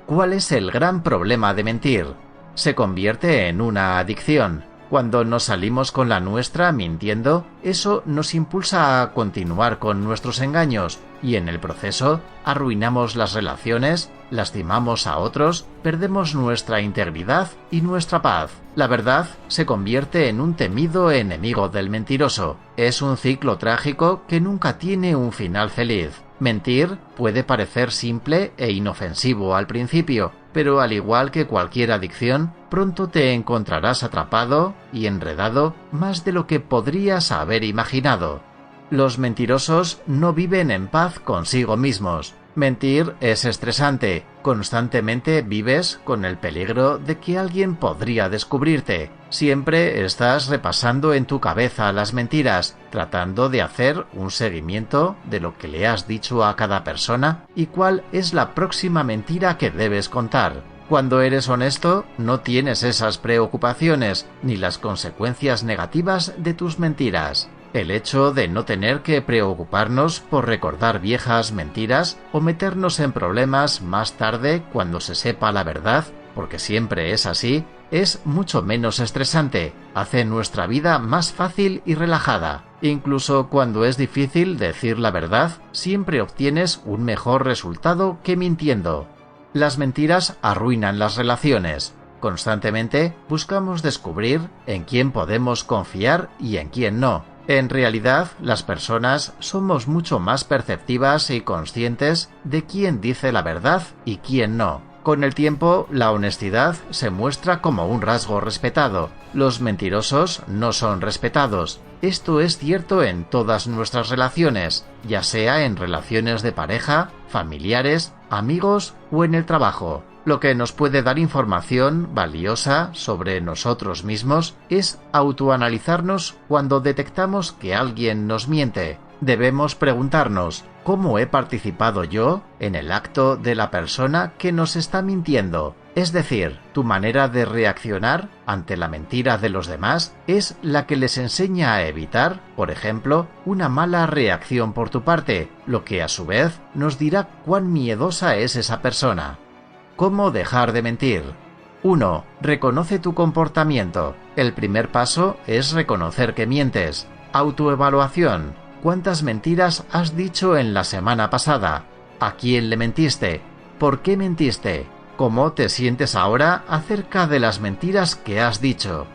¿Cuál es el gran problema de mentir? Se convierte en una adicción. Cuando nos salimos con la nuestra mintiendo, eso nos impulsa a continuar con nuestros engaños y en el proceso arruinamos las relaciones, lastimamos a otros, perdemos nuestra integridad y nuestra paz. La verdad se convierte en un temido enemigo del mentiroso. Es un ciclo trágico que nunca tiene un final feliz. Mentir puede parecer simple e inofensivo al principio, pero al igual que cualquier adicción, pronto te encontrarás atrapado y enredado más de lo que podrías haber imaginado. Los mentirosos no viven en paz consigo mismos. Mentir es estresante. Constantemente vives con el peligro de que alguien podría descubrirte. Siempre estás repasando en tu cabeza las mentiras, tratando de hacer un seguimiento de lo que le has dicho a cada persona y cuál es la próxima mentira que debes contar. Cuando eres honesto, no tienes esas preocupaciones ni las consecuencias negativas de tus mentiras. El hecho de no tener que preocuparnos por recordar viejas mentiras o meternos en problemas más tarde cuando se sepa la verdad, porque siempre es así, es mucho menos estresante, hace nuestra vida más fácil y relajada. Incluso cuando es difícil decir la verdad, siempre obtienes un mejor resultado que mintiendo. Las mentiras arruinan las relaciones. Constantemente buscamos descubrir en quién podemos confiar y en quién no. En realidad, las personas somos mucho más perceptivas y conscientes de quién dice la verdad y quién no. Con el tiempo, la honestidad se muestra como un rasgo respetado. Los mentirosos no son respetados. Esto es cierto en todas nuestras relaciones, ya sea en relaciones de pareja, familiares, amigos o en el trabajo. Lo que nos puede dar información valiosa sobre nosotros mismos es autoanalizarnos cuando detectamos que alguien nos miente. Debemos preguntarnos, ¿cómo he participado yo en el acto de la persona que nos está mintiendo? Es decir, tu manera de reaccionar ante la mentira de los demás es la que les enseña a evitar, por ejemplo, una mala reacción por tu parte, lo que a su vez nos dirá cuán miedosa es esa persona. ¿Cómo dejar de mentir? 1. Reconoce tu comportamiento. El primer paso es reconocer que mientes. Autoevaluación. ¿Cuántas mentiras has dicho en la semana pasada? ¿A quién le mentiste? ¿Por qué mentiste? ¿Cómo te sientes ahora acerca de las mentiras que has dicho?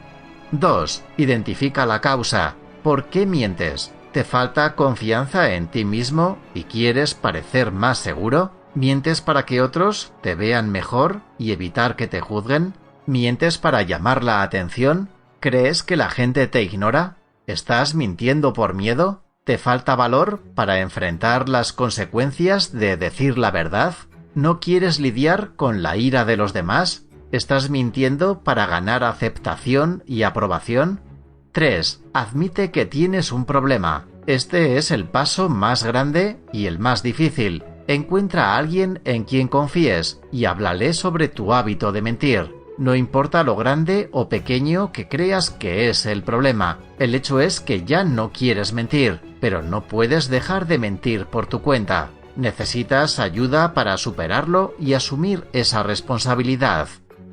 2. Identifica la causa. ¿Por qué mientes? ¿Te falta confianza en ti mismo y quieres parecer más seguro? ¿Mientes para que otros te vean mejor y evitar que te juzguen? ¿Mientes para llamar la atención? ¿Crees que la gente te ignora? ¿Estás mintiendo por miedo? ¿Te falta valor para enfrentar las consecuencias de decir la verdad? ¿No quieres lidiar con la ira de los demás? ¿Estás mintiendo para ganar aceptación y aprobación? 3. Admite que tienes un problema. Este es el paso más grande y el más difícil. Encuentra a alguien en quien confíes y háblale sobre tu hábito de mentir. No importa lo grande o pequeño que creas que es el problema. El hecho es que ya no quieres mentir, pero no puedes dejar de mentir por tu cuenta. Necesitas ayuda para superarlo y asumir esa responsabilidad.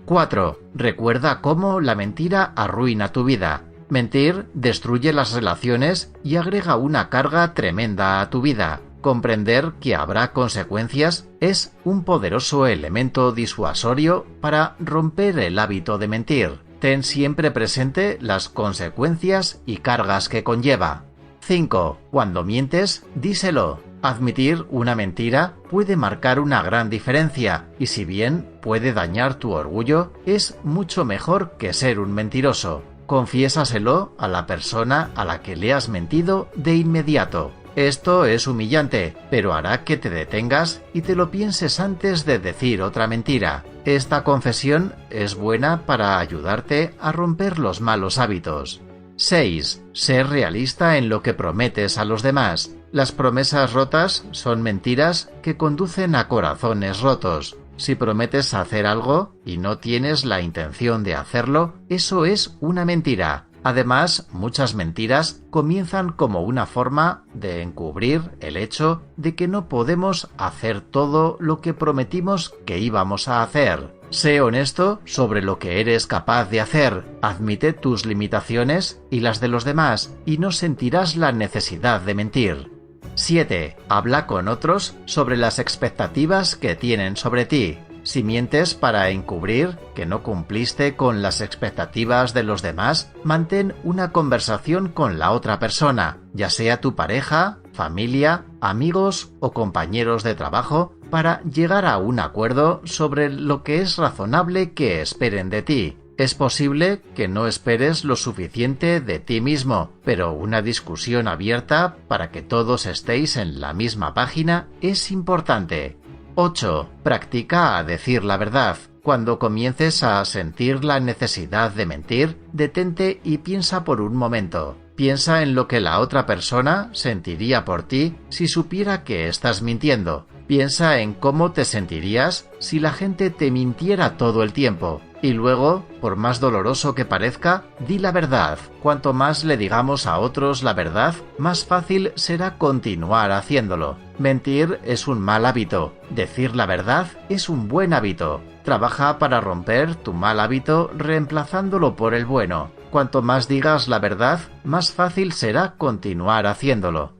4. Recuerda cómo la mentira arruina tu vida. Mentir destruye las relaciones y agrega una carga tremenda a tu vida. Comprender que habrá consecuencias es un poderoso elemento disuasorio para romper el hábito de mentir. Ten siempre presente las consecuencias y cargas que conlleva. 5. Cuando mientes, díselo. Admitir una mentira puede marcar una gran diferencia y si bien puede dañar tu orgullo, es mucho mejor que ser un mentiroso. Confiésaselo a la persona a la que le has mentido de inmediato. Esto es humillante, pero hará que te detengas y te lo pienses antes de decir otra mentira. Esta confesión es buena para ayudarte a romper los malos hábitos. 6. Ser realista en lo que prometes a los demás. Las promesas rotas son mentiras que conducen a corazones rotos. Si prometes hacer algo y no tienes la intención de hacerlo, eso es una mentira. Además, muchas mentiras comienzan como una forma de encubrir el hecho de que no podemos hacer todo lo que prometimos que íbamos a hacer. Sé honesto sobre lo que eres capaz de hacer, admite tus limitaciones y las de los demás y no sentirás la necesidad de mentir. 7. Habla con otros sobre las expectativas que tienen sobre ti. Si mientes para encubrir que no cumpliste con las expectativas de los demás, mantén una conversación con la otra persona, ya sea tu pareja, familia, amigos o compañeros de trabajo, para llegar a un acuerdo sobre lo que es razonable que esperen de ti. Es posible que no esperes lo suficiente de ti mismo, pero una discusión abierta para que todos estéis en la misma página es importante. 8. Practica a decir la verdad. Cuando comiences a sentir la necesidad de mentir, detente y piensa por un momento. Piensa en lo que la otra persona sentiría por ti si supiera que estás mintiendo. Piensa en cómo te sentirías si la gente te mintiera todo el tiempo. Y luego, por más doloroso que parezca, di la verdad. Cuanto más le digamos a otros la verdad, más fácil será continuar haciéndolo. Mentir es un mal hábito. Decir la verdad es un buen hábito. Trabaja para romper tu mal hábito reemplazándolo por el bueno. Cuanto más digas la verdad, más fácil será continuar haciéndolo.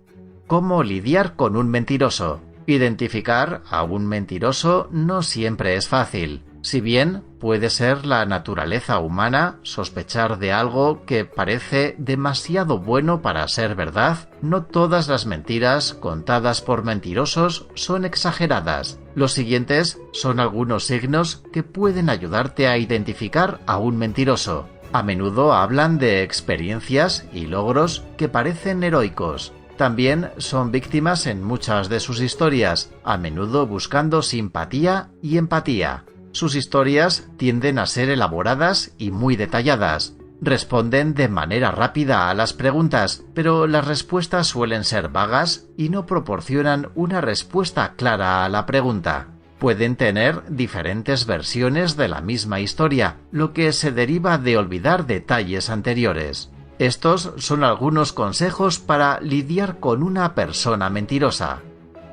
¿Cómo lidiar con un mentiroso? Identificar a un mentiroso no siempre es fácil. Si bien puede ser la naturaleza humana sospechar de algo que parece demasiado bueno para ser verdad, no todas las mentiras contadas por mentirosos son exageradas. Los siguientes son algunos signos que pueden ayudarte a identificar a un mentiroso. A menudo hablan de experiencias y logros que parecen heroicos. También son víctimas en muchas de sus historias, a menudo buscando simpatía y empatía. Sus historias tienden a ser elaboradas y muy detalladas. Responden de manera rápida a las preguntas, pero las respuestas suelen ser vagas y no proporcionan una respuesta clara a la pregunta. Pueden tener diferentes versiones de la misma historia, lo que se deriva de olvidar detalles anteriores. Estos son algunos consejos para lidiar con una persona mentirosa.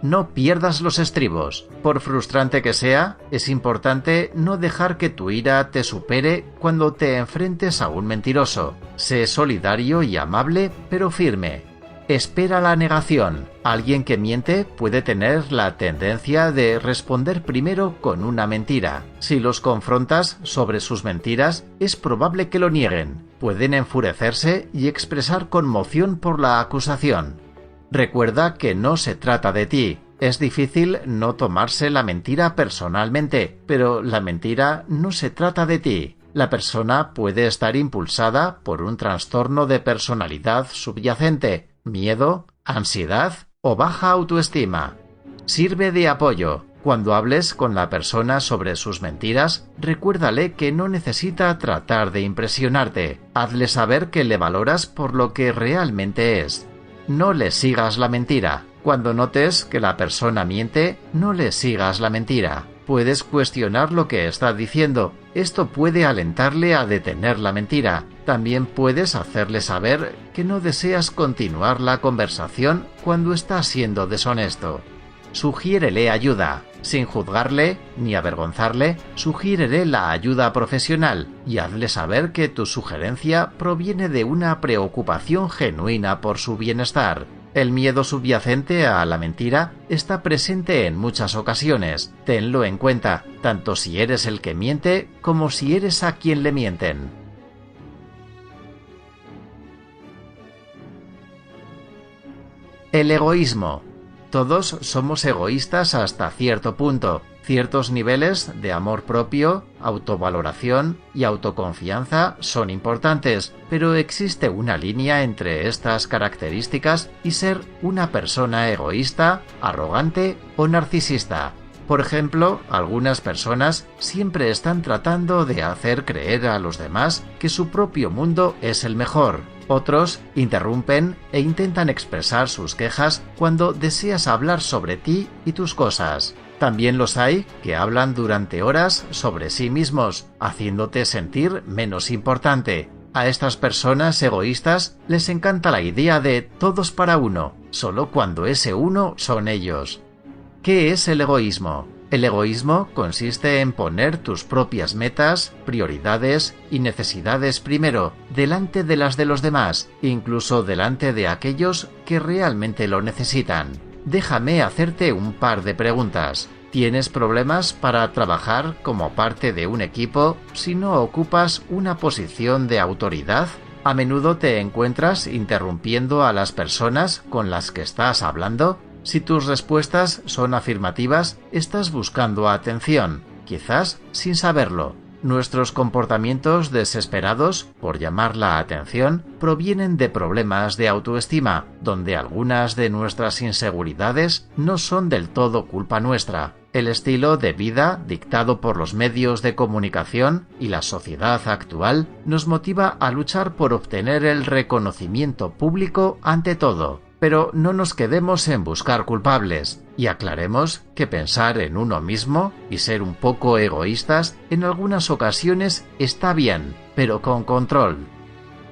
No pierdas los estribos. Por frustrante que sea, es importante no dejar que tu ira te supere cuando te enfrentes a un mentiroso. Sé solidario y amable, pero firme. Espera la negación. Alguien que miente puede tener la tendencia de responder primero con una mentira. Si los confrontas sobre sus mentiras, es probable que lo nieguen. Pueden enfurecerse y expresar conmoción por la acusación. Recuerda que no se trata de ti. Es difícil no tomarse la mentira personalmente, pero la mentira no se trata de ti. La persona puede estar impulsada por un trastorno de personalidad subyacente, miedo, ansiedad o baja autoestima. Sirve de apoyo. Cuando hables con la persona sobre sus mentiras, recuérdale que no necesita tratar de impresionarte. Hazle saber que le valoras por lo que realmente es. No le sigas la mentira. Cuando notes que la persona miente, no le sigas la mentira. Puedes cuestionar lo que está diciendo. Esto puede alentarle a detener la mentira. También puedes hacerle saber que no deseas continuar la conversación cuando está siendo deshonesto. Sugiérele ayuda. Sin juzgarle ni avergonzarle, sugiérele la ayuda profesional y hazle saber que tu sugerencia proviene de una preocupación genuina por su bienestar. El miedo subyacente a la mentira está presente en muchas ocasiones. Tenlo en cuenta, tanto si eres el que miente como si eres a quien le mienten. El egoísmo. Todos somos egoístas hasta cierto punto. Ciertos niveles de amor propio, autovaloración y autoconfianza son importantes, pero existe una línea entre estas características y ser una persona egoísta, arrogante o narcisista. Por ejemplo, algunas personas siempre están tratando de hacer creer a los demás que su propio mundo es el mejor. Otros interrumpen e intentan expresar sus quejas cuando deseas hablar sobre ti y tus cosas. También los hay que hablan durante horas sobre sí mismos, haciéndote sentir menos importante. A estas personas egoístas les encanta la idea de todos para uno, solo cuando ese uno son ellos. ¿Qué es el egoísmo? El egoísmo consiste en poner tus propias metas, prioridades y necesidades primero, delante de las de los demás, incluso delante de aquellos que realmente lo necesitan. Déjame hacerte un par de preguntas. ¿Tienes problemas para trabajar como parte de un equipo si no ocupas una posición de autoridad? ¿A menudo te encuentras interrumpiendo a las personas con las que estás hablando? Si tus respuestas son afirmativas, estás buscando atención, quizás sin saberlo. Nuestros comportamientos desesperados por llamar la atención provienen de problemas de autoestima, donde algunas de nuestras inseguridades no son del todo culpa nuestra. El estilo de vida dictado por los medios de comunicación y la sociedad actual nos motiva a luchar por obtener el reconocimiento público ante todo. Pero no nos quedemos en buscar culpables y aclaremos que pensar en uno mismo y ser un poco egoístas en algunas ocasiones está bien, pero con control.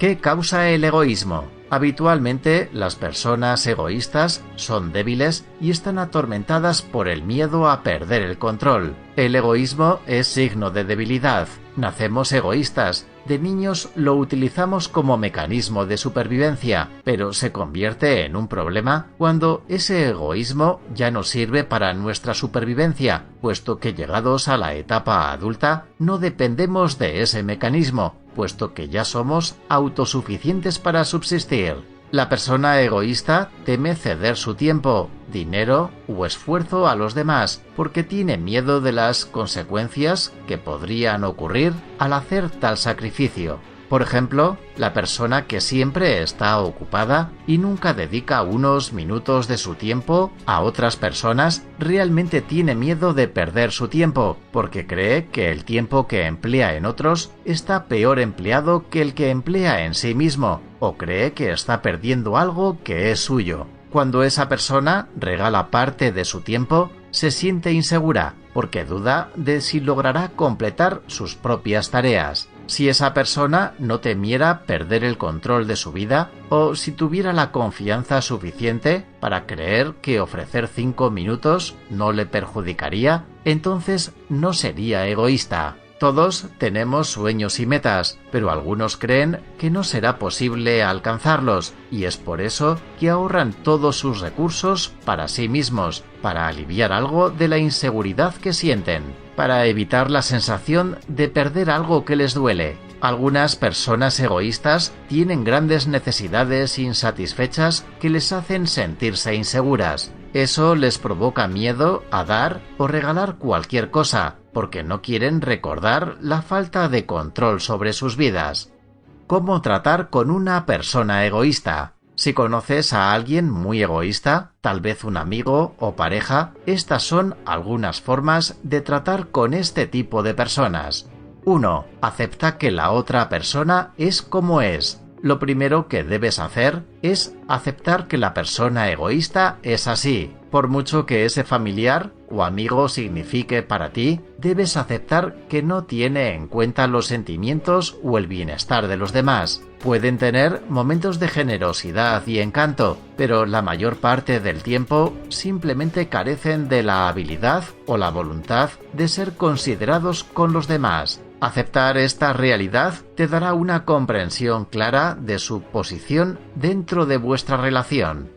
¿Qué causa el egoísmo? Habitualmente, las personas egoístas son débiles y están atormentadas por el miedo a perder el control. El egoísmo es signo de debilidad. Nacemos egoístas. De niños lo utilizamos como mecanismo de supervivencia, pero se convierte en un problema cuando ese egoísmo ya no sirve para nuestra supervivencia, puesto que llegados a la etapa adulta no dependemos de ese mecanismo, puesto que ya somos autosuficientes para subsistir. La persona egoísta teme ceder su tiempo, dinero o esfuerzo a los demás porque tiene miedo de las consecuencias que podrían ocurrir al hacer tal sacrificio. Por ejemplo, la persona que siempre está ocupada y nunca dedica unos minutos de su tiempo a otras personas realmente tiene miedo de perder su tiempo, porque cree que el tiempo que emplea en otros está peor empleado que el que emplea en sí mismo, o cree que está perdiendo algo que es suyo. Cuando esa persona regala parte de su tiempo, se siente insegura, porque duda de si logrará completar sus propias tareas. Si esa persona no temiera perder el control de su vida o si tuviera la confianza suficiente para creer que ofrecer 5 minutos no le perjudicaría, entonces no sería egoísta. Todos tenemos sueños y metas, pero algunos creen que no será posible alcanzarlos y es por eso que ahorran todos sus recursos para sí mismos, para aliviar algo de la inseguridad que sienten, para evitar la sensación de perder algo que les duele. Algunas personas egoístas tienen grandes necesidades insatisfechas que les hacen sentirse inseguras. Eso les provoca miedo a dar o regalar cualquier cosa, porque no quieren recordar la falta de control sobre sus vidas. ¿Cómo tratar con una persona egoísta? Si conoces a alguien muy egoísta, tal vez un amigo o pareja, estas son algunas formas de tratar con este tipo de personas. 1. Acepta que la otra persona es como es. Lo primero que debes hacer es aceptar que la persona egoísta es así. Por mucho que ese familiar o amigo signifique para ti, debes aceptar que no tiene en cuenta los sentimientos o el bienestar de los demás. Pueden tener momentos de generosidad y encanto, pero la mayor parte del tiempo simplemente carecen de la habilidad o la voluntad de ser considerados con los demás. Aceptar esta realidad te dará una comprensión clara de su posición dentro de vuestra relación.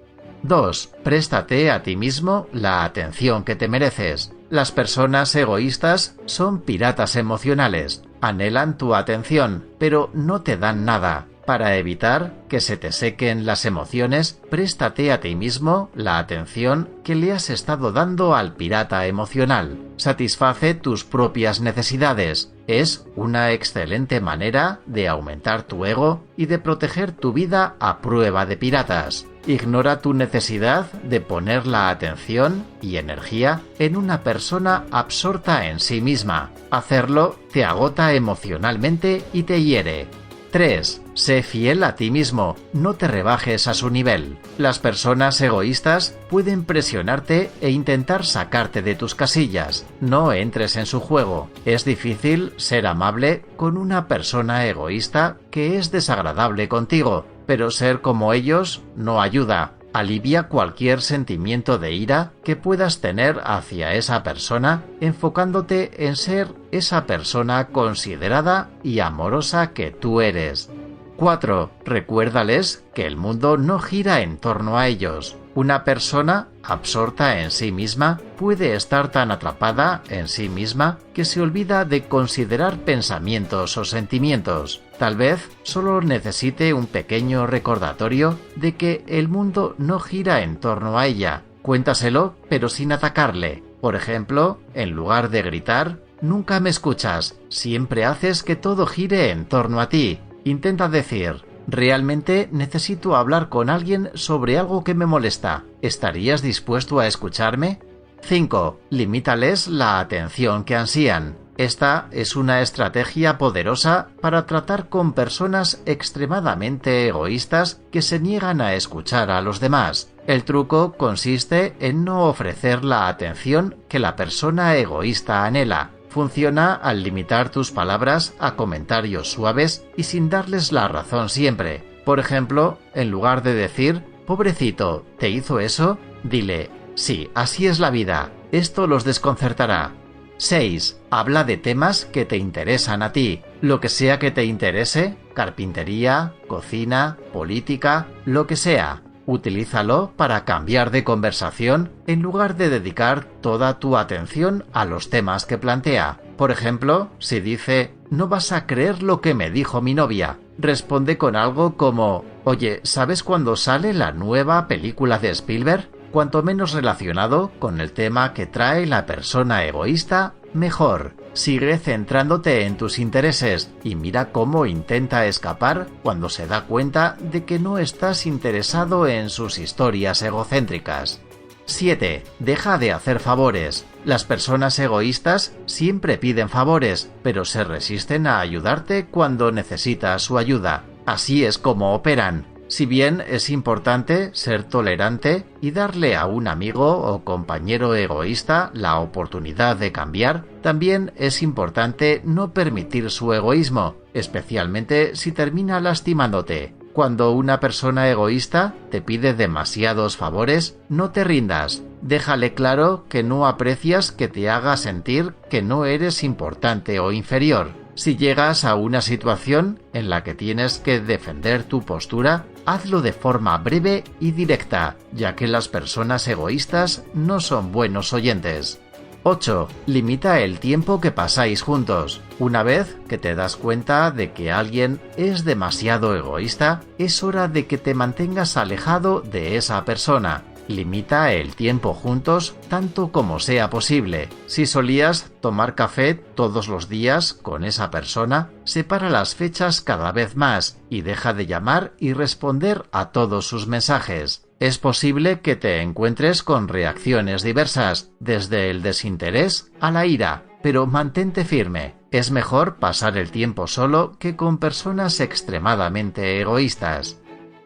2. Préstate a ti mismo la atención que te mereces. Las personas egoístas son piratas emocionales. Anhelan tu atención, pero no te dan nada. Para evitar que se te sequen las emociones, préstate a ti mismo la atención que le has estado dando al pirata emocional. Satisface tus propias necesidades. Es una excelente manera de aumentar tu ego y de proteger tu vida a prueba de piratas. Ignora tu necesidad de poner la atención y energía en una persona absorta en sí misma. Hacerlo te agota emocionalmente y te hiere. 3. Sé fiel a ti mismo, no te rebajes a su nivel. Las personas egoístas pueden presionarte e intentar sacarte de tus casillas. No entres en su juego. Es difícil ser amable con una persona egoísta que es desagradable contigo, pero ser como ellos no ayuda. Alivia cualquier sentimiento de ira que puedas tener hacia esa persona, enfocándote en ser esa persona considerada y amorosa que tú eres. 4. Recuérdales que el mundo no gira en torno a ellos. Una persona absorta en sí misma puede estar tan atrapada en sí misma que se olvida de considerar pensamientos o sentimientos. Tal vez solo necesite un pequeño recordatorio de que el mundo no gira en torno a ella. Cuéntaselo, pero sin atacarle. Por ejemplo, en lugar de gritar, nunca me escuchas, siempre haces que todo gire en torno a ti. Intenta decir, realmente necesito hablar con alguien sobre algo que me molesta. ¿Estarías dispuesto a escucharme? 5. Limítales la atención que ansían. Esta es una estrategia poderosa para tratar con personas extremadamente egoístas que se niegan a escuchar a los demás. El truco consiste en no ofrecer la atención que la persona egoísta anhela. Funciona al limitar tus palabras a comentarios suaves y sin darles la razón siempre. Por ejemplo, en lugar de decir, pobrecito, ¿te hizo eso?, dile, sí, así es la vida, esto los desconcertará. 6. Habla de temas que te interesan a ti. Lo que sea que te interese, carpintería, cocina, política, lo que sea. Utilízalo para cambiar de conversación en lugar de dedicar toda tu atención a los temas que plantea. Por ejemplo, si dice, no vas a creer lo que me dijo mi novia, responde con algo como, oye, ¿sabes cuándo sale la nueva película de Spielberg? Cuanto menos relacionado con el tema que trae la persona egoísta, mejor. Sigue centrándote en tus intereses y mira cómo intenta escapar cuando se da cuenta de que no estás interesado en sus historias egocéntricas. 7. Deja de hacer favores. Las personas egoístas siempre piden favores, pero se resisten a ayudarte cuando necesitas su ayuda. Así es como operan. Si bien es importante ser tolerante y darle a un amigo o compañero egoísta la oportunidad de cambiar, también es importante no permitir su egoísmo, especialmente si termina lastimándote. Cuando una persona egoísta te pide demasiados favores, no te rindas. Déjale claro que no aprecias que te haga sentir que no eres importante o inferior. Si llegas a una situación en la que tienes que defender tu postura, hazlo de forma breve y directa, ya que las personas egoístas no son buenos oyentes. 8. Limita el tiempo que pasáis juntos. Una vez que te das cuenta de que alguien es demasiado egoísta, es hora de que te mantengas alejado de esa persona. Limita el tiempo juntos tanto como sea posible. Si solías tomar café todos los días con esa persona, separa las fechas cada vez más y deja de llamar y responder a todos sus mensajes. Es posible que te encuentres con reacciones diversas, desde el desinterés a la ira, pero mantente firme. Es mejor pasar el tiempo solo que con personas extremadamente egoístas.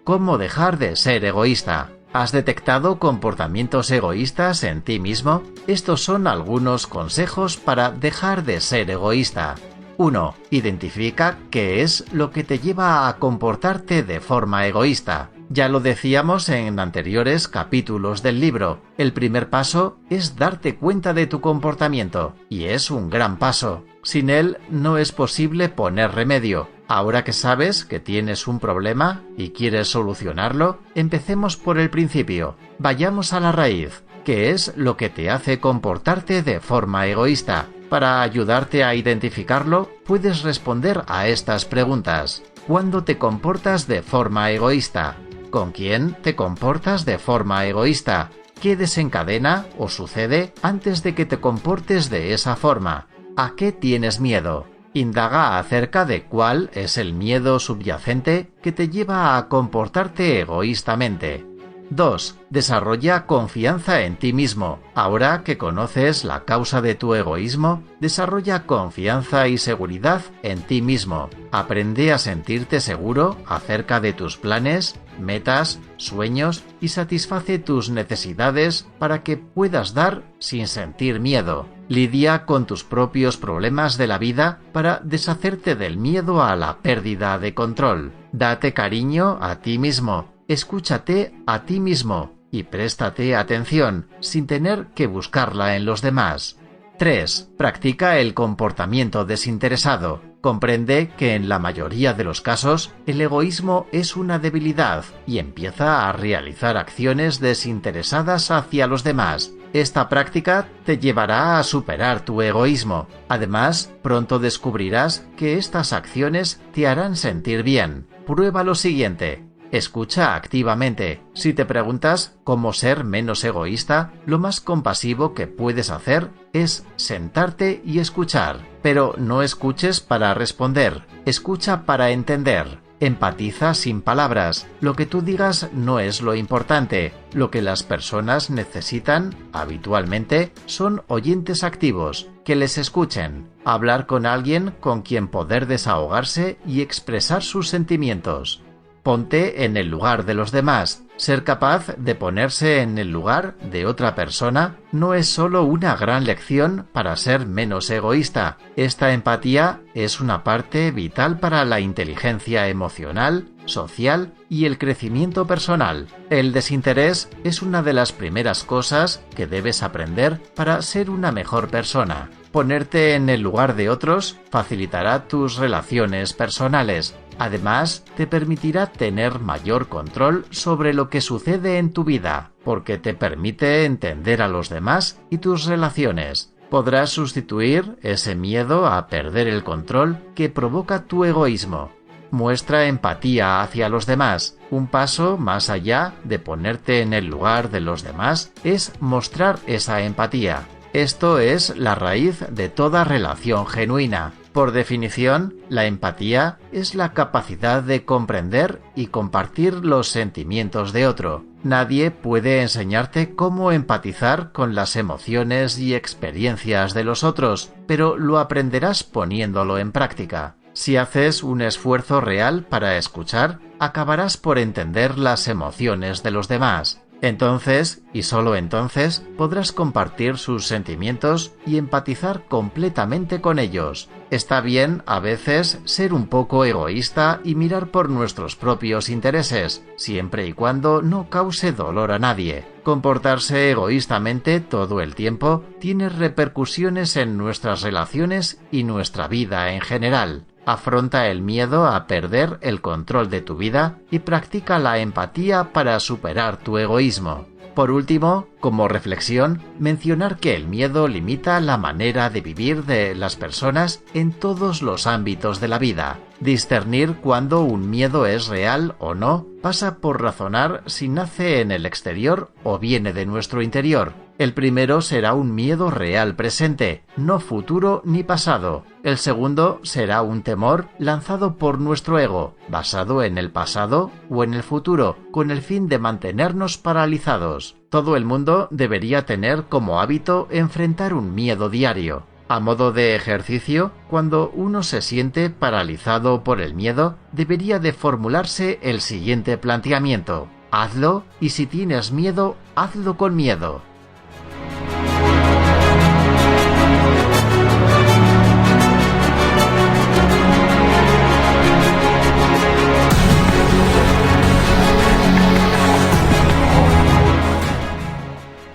¿Cómo dejar de ser egoísta? ¿Has detectado comportamientos egoístas en ti mismo? Estos son algunos consejos para dejar de ser egoísta. 1. Identifica qué es lo que te lleva a comportarte de forma egoísta. Ya lo decíamos en anteriores capítulos del libro. El primer paso es darte cuenta de tu comportamiento, y es un gran paso. Sin él no es posible poner remedio. Ahora que sabes que tienes un problema y quieres solucionarlo, empecemos por el principio. Vayamos a la raíz. ¿Qué es lo que te hace comportarte de forma egoísta? Para ayudarte a identificarlo, puedes responder a estas preguntas. ¿Cuándo te comportas de forma egoísta? ¿Con quién te comportas de forma egoísta? ¿Qué desencadena o sucede antes de que te comportes de esa forma? ¿A qué tienes miedo? Indaga acerca de cuál es el miedo subyacente que te lleva a comportarte egoístamente. 2. Desarrolla confianza en ti mismo. Ahora que conoces la causa de tu egoísmo, desarrolla confianza y seguridad en ti mismo. Aprende a sentirte seguro acerca de tus planes, metas, sueños y satisface tus necesidades para que puedas dar sin sentir miedo. Lidia con tus propios problemas de la vida para deshacerte del miedo a la pérdida de control. Date cariño a ti mismo. Escúchate a ti mismo y préstate atención sin tener que buscarla en los demás. 3. Practica el comportamiento desinteresado. Comprende que en la mayoría de los casos el egoísmo es una debilidad y empieza a realizar acciones desinteresadas hacia los demás. Esta práctica te llevará a superar tu egoísmo. Además, pronto descubrirás que estas acciones te harán sentir bien. Prueba lo siguiente. Escucha activamente. Si te preguntas cómo ser menos egoísta, lo más compasivo que puedes hacer es sentarte y escuchar. Pero no escuches para responder, escucha para entender. Empatiza sin palabras. Lo que tú digas no es lo importante. Lo que las personas necesitan, habitualmente, son oyentes activos, que les escuchen. Hablar con alguien con quien poder desahogarse y expresar sus sentimientos. Ponte en el lugar de los demás. Ser capaz de ponerse en el lugar de otra persona no es solo una gran lección para ser menos egoísta. Esta empatía es una parte vital para la inteligencia emocional, social y el crecimiento personal. El desinterés es una de las primeras cosas que debes aprender para ser una mejor persona. Ponerte en el lugar de otros facilitará tus relaciones personales. Además, te permitirá tener mayor control sobre lo que sucede en tu vida, porque te permite entender a los demás y tus relaciones. Podrás sustituir ese miedo a perder el control que provoca tu egoísmo. Muestra empatía hacia los demás. Un paso más allá de ponerte en el lugar de los demás es mostrar esa empatía. Esto es la raíz de toda relación genuina. Por definición, la empatía es la capacidad de comprender y compartir los sentimientos de otro. Nadie puede enseñarte cómo empatizar con las emociones y experiencias de los otros, pero lo aprenderás poniéndolo en práctica. Si haces un esfuerzo real para escuchar, acabarás por entender las emociones de los demás. Entonces, y solo entonces, podrás compartir sus sentimientos y empatizar completamente con ellos. Está bien, a veces, ser un poco egoísta y mirar por nuestros propios intereses, siempre y cuando no cause dolor a nadie. Comportarse egoístamente todo el tiempo tiene repercusiones en nuestras relaciones y nuestra vida en general. Afronta el miedo a perder el control de tu vida y practica la empatía para superar tu egoísmo. Por último, como reflexión, mencionar que el miedo limita la manera de vivir de las personas en todos los ámbitos de la vida. Discernir cuándo un miedo es real o no pasa por razonar si nace en el exterior o viene de nuestro interior. El primero será un miedo real presente, no futuro ni pasado. El segundo será un temor lanzado por nuestro ego, basado en el pasado o en el futuro, con el fin de mantenernos paralizados. Todo el mundo debería tener como hábito enfrentar un miedo diario. A modo de ejercicio, cuando uno se siente paralizado por el miedo, debería de formularse el siguiente planteamiento: hazlo, y si tienes miedo, hazlo con miedo.